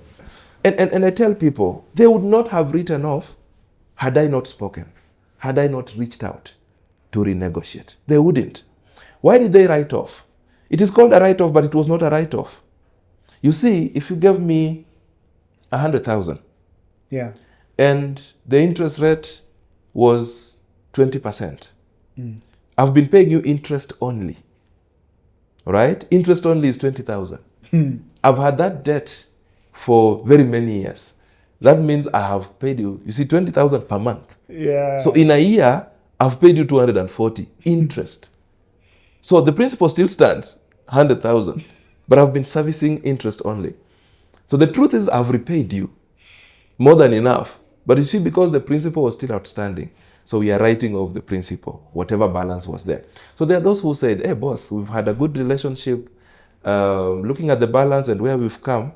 And I tell people, they would not have written off had I not spoken, had I not reached out to renegotiate. They wouldn't. Why did they write off? It is called a write-off, but it was not a write-off. You see, if you gave me 100,000, Yeah. and the interest rate was 20%, I've been paying you interest only. Right? Interest only is 20,000. I've had that debt for very many years. That means I have paid you, 20,000 per month. Yeah. So in a year, I've paid you 240 interest. So the principal still stands, 100,000, but I've been servicing interest only. So the truth is I've repaid you more than enough. But you see, because the principal was still outstanding, so we are writing off the principal, whatever balance was there. So there are those who said, hey boss, we've had a good relationship, looking at the balance and where we've come,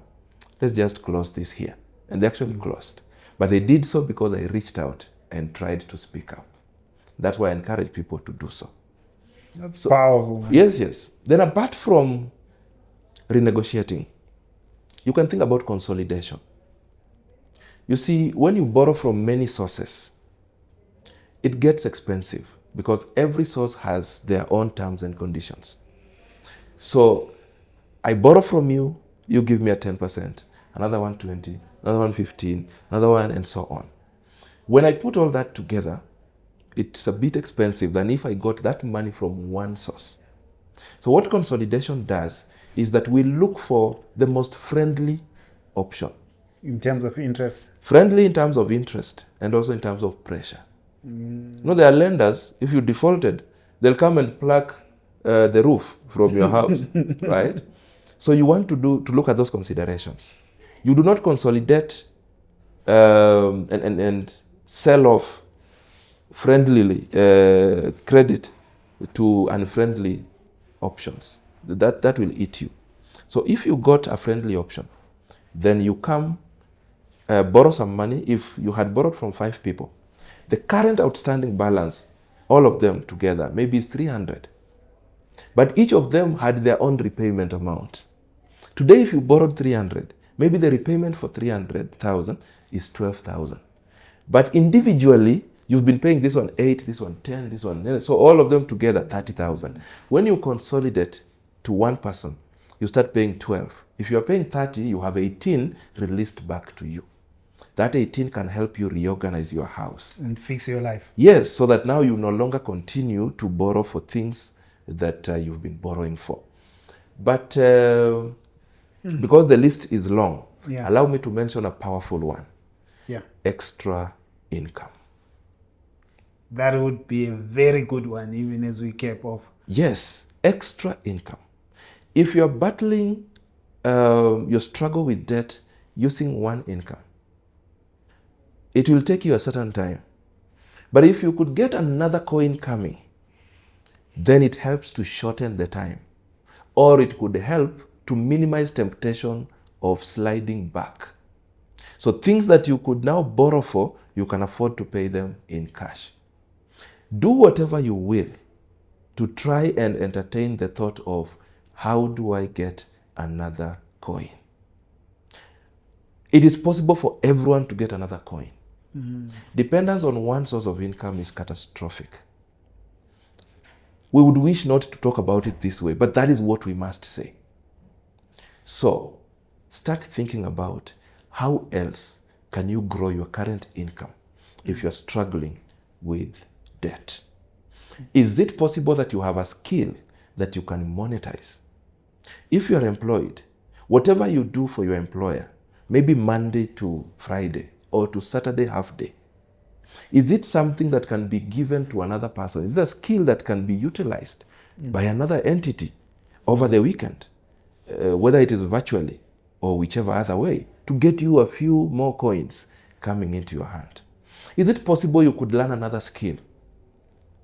let's just close this here. And they actually closed. But they did so because I reached out and tried to speak up. That's why I encourage people to do so. That's powerful. Man. Yes. Then apart from renegotiating, you can think about consolidation. You see, when you borrow from many sources, it gets expensive because every source has their own terms and conditions. So I borrow from you, you give me a 10%, another one 20, another one 15, another one, and so on. When I put all that together, it's a bit expensive than if I got that money from one source. So what consolidation does is that we look for the most friendly option. In terms of interest? Friendly in terms of interest and also in terms of pressure. You know, there are lenders, if you defaulted, they'll come and pluck the roof from your house, right? So you want to look at those considerations. You do not consolidate and sell off friendly credit to unfriendly options. That will eat you. So if you got a friendly option, then you come borrow some money. If you had borrowed from 5 people, the current outstanding balance, all of them together, maybe is 300. But each of them had their own repayment amount. Today, if you borrowed 300, maybe the repayment for 300,000 is 12,000. But individually, you've been paying this one 8, this one 10, this one 9. So all of them together, 30,000. When you consolidate to one person, you start paying 12. If you are paying 30, you have 18 released back to you. That 18 can help you reorganize your house. And fix your life. Yes, so that now you no longer continue to borrow for things that you've been borrowing for. But because the list is long, Yeah. allow me to mention a powerful one. Yeah. Extra income. That would be a very good one, even as we cap off. Yes, extra income. If you're battling your struggle with debt using one income, it will take you a certain time. But if you could get another coin coming, then it helps to shorten the time. Or it could help to minimize temptation of sliding back. So things that you could now borrow for, you can afford to pay them in cash. Do whatever you will to try and entertain the thought of, how do I get another coin? It is possible for everyone to get another coin. Dependence on one source of income is catastrophic. We would wish not to talk about it this way, but that is what we must say. So, start thinking about how else can you grow your current income if you're struggling with debt. Is it possible that you have a skill that you can monetize? If you're employed, whatever you do for your employer, maybe Monday to Friday or to Saturday half day, is it something that can be given to another person? Is it a skill that can be utilized by another entity over the weekend, whether it is virtually or whichever other way, to get you a few more coins coming into your hand? Is it possible you could learn another skill?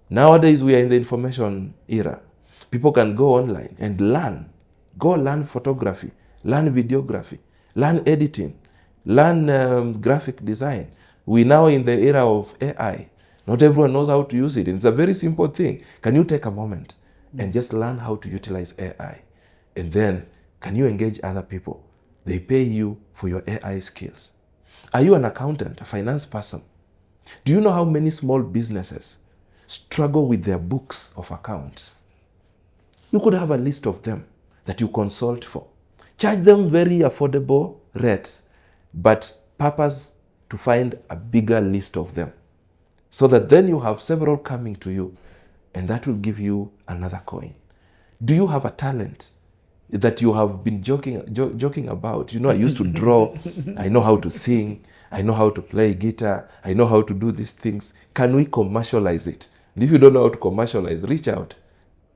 Nowadays, we are in the information era. People can go online and learn. Go learn photography, learn videography, learn editing, learn graphic design. We now in the era of AI. Not everyone knows how to use it. It's a very simple thing. Can you take a moment and just learn how to utilize AI? And then, can you engage other people? They pay you for your AI skills. Are you an accountant, a finance person? Do you know how many small businesses struggle with their books of accounts? You could have a list of them that you consult for. Charge them very affordable rates, but purpose to find a bigger list of them, so that then you have several coming to you, and that will give you another coin. Do you have a talent that you have been joking about? You know, I used to draw, I know how to sing, I know how to play guitar, I know how to do these things. Can we commercialize it? And if you don't know how to commercialize, reach out.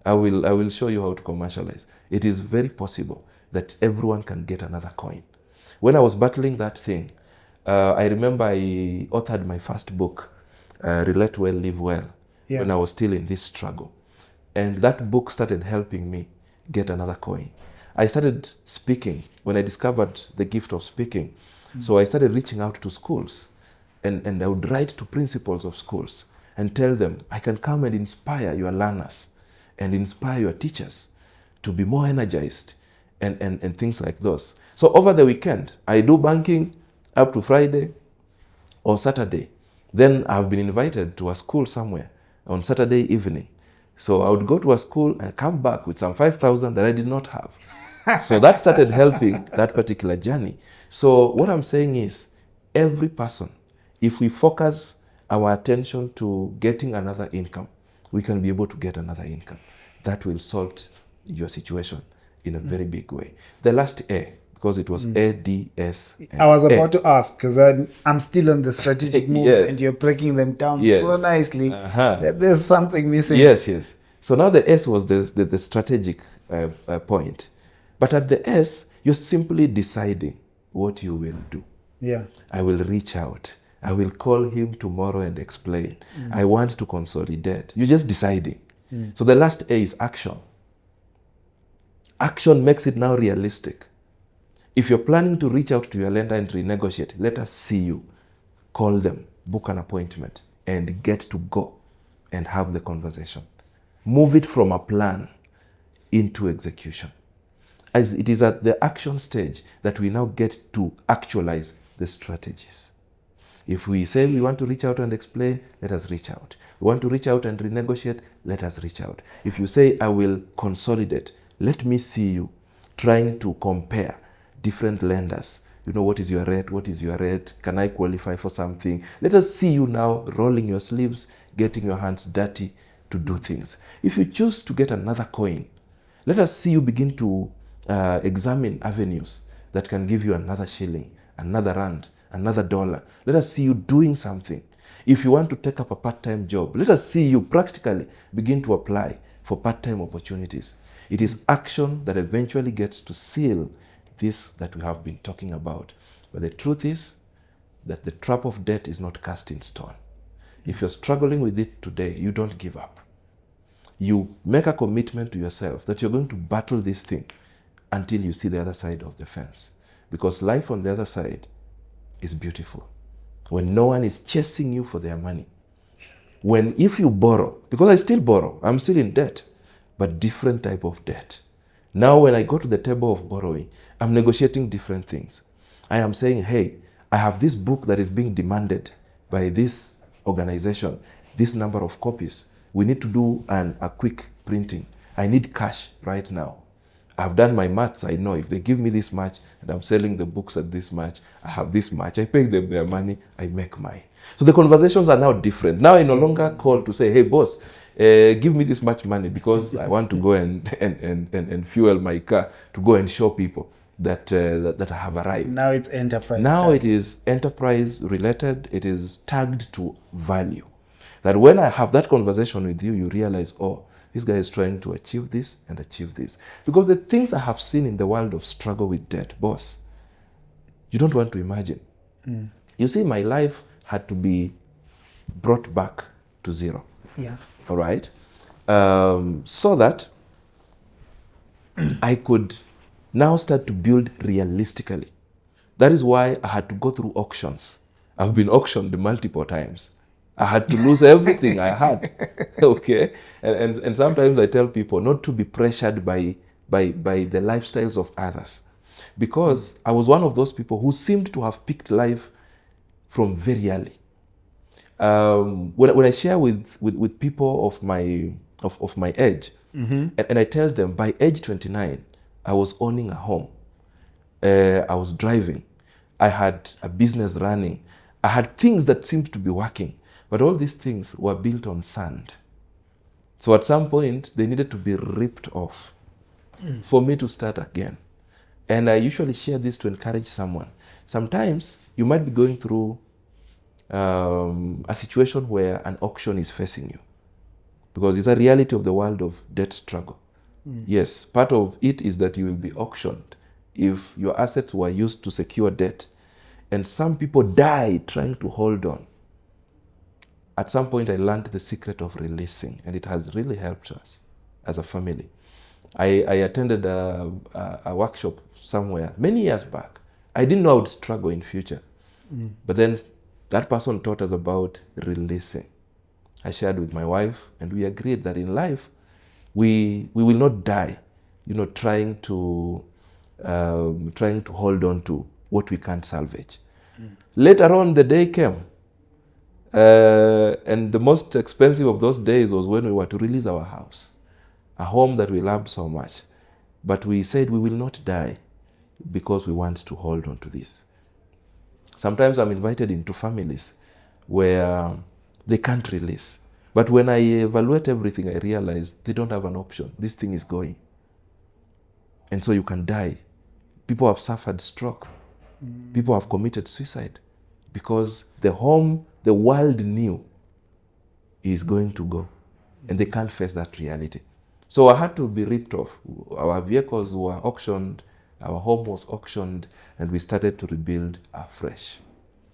I will show you how to commercialize. It is very possible that everyone can get another coin. When I was battling that thing, I remember I authored my first book, Relate Well, Live Well, when I was still in this struggle. And that book started helping me get another coin. I started speaking when I discovered the gift of speaking. So I started reaching out to schools, and I would write to principals of schools and tell them, I can come and inspire your learners and inspire your teachers to be more energized and things like those. So over the weekend, I do banking up to Friday or Saturday. Then I've been invited to a school somewhere on Saturday evening. So I would go to a school and come back with some 5,000 that I did not have. So that started helping that particular journey. So what I'm saying is, every person, if we focus our attention to getting another income, we can be able to get another income. That will sort your situation in a very big way. The last A, because it was A, D, S, and I was about A. to ask, because I'm still on the strategic moves, Yes. and you're breaking them down Yes. so nicely that there's something missing. Yes, yes. So now the S was the strategic point. But at the S, you're simply deciding what you will do. Yeah. I will reach out. I will call him tomorrow and explain. I want to consolidate. You're just deciding. So the last A is action. Action makes it now realistic. If you're planning to reach out to your lender and renegotiate, let us see you. Call them, book an appointment, and get to go and have the conversation. Move it from a plan into execution. As it is at the action stage that we now get to actualize the strategies. If we say we want to reach out and explain, let us reach out. We want to reach out and renegotiate, let us reach out. If you say, I will consolidate, let me see you trying to compare different lenders You know, what is your rate? What is your rate? Can I qualify for something? Let us see you now rolling your sleeves, getting your hands dirty to do things. If you choose to get another coin, let us see you begin to examine avenues that can give you another shilling, another rand, another dollar. Let us see you doing something. If you want to take up a part-time job, let us see you practically begin to apply for part-time opportunities. It is action that eventually gets to seal this that we have been talking about. But the truth is that the trap of debt is not cast in stone. If you're struggling with it today, you don't give up. You make a commitment to yourself that you're going to battle this thing until you see the other side of the fence. Because life on the other side is beautiful. When no one is chasing you for their money. When, if you borrow, because I still borrow, I'm still in debt, but different type of debt. Now when I go to the table of borrowing, I'm negotiating different things. I am saying, hey, I have this book that is being demanded by this organization, this number of copies. We need to do a quick printing. I need cash right now. I've done my maths. I know if they give me this much and I'm selling the books at this much, I have this much. I pay them their money, I make mine. So the conversations are now different. Now I no longer call to say, hey boss, give me this much money because I want to go and fuel my car to go and show people that that I have arrived. Now it's enterprise. Now it is enterprise related. It is tagged to value. That when I have that conversation with you, you realize, oh, this guy is trying to achieve this and achieve this. Because the things I have seen in the world of struggle with debt, boss, you don't want to imagine. You see, my life had to be brought back to zero. Yeah. All right? So that I could now start to build realistically. That is why I had to go through auctions. I've been auctioned multiple times. I had to lose everything I had. Okay? And sometimes I tell people not to be pressured by the lifestyles of others. Because I was one of those people who seemed to have picked life from very early. When I share with people of my age, and I tell them by age 29, I was owning a home. I was driving. I had a business running. I had things that seemed to be working. But all these things were built on sand. So at some point, they needed to be ripped off for me to start again. And I usually share this to encourage someone. Sometimes you might be going through a situation where an auction is facing you. Because it's a reality of the world of debt struggle. Yes, part of it is that you will be auctioned if your assets were used to secure debt. And some people die trying to hold on. At some point, I learned the secret of releasing, and it has really helped us as a family. I attended a workshop somewhere many years back. I didn't know I would struggle in future. But then that person taught us about releasing. I shared with my wife, and we agreed that in life, we will not die, trying to hold on to what we can't salvage. Later on, the day came. And the most expensive of those days was when we were to release our house, a home that we loved so much. But we said we will not die because we want to hold on to this. Sometimes I'm invited into families where they can't release. But when I evaluate everything, I realize they don't have an option. This thing is going. And so you can die. People have suffered stroke. People have committed suicide because the home the world knew is going to go, and they can't face that reality. So I had to be ripped off. Our vehicles were auctioned, our home was auctioned, and we started to rebuild afresh.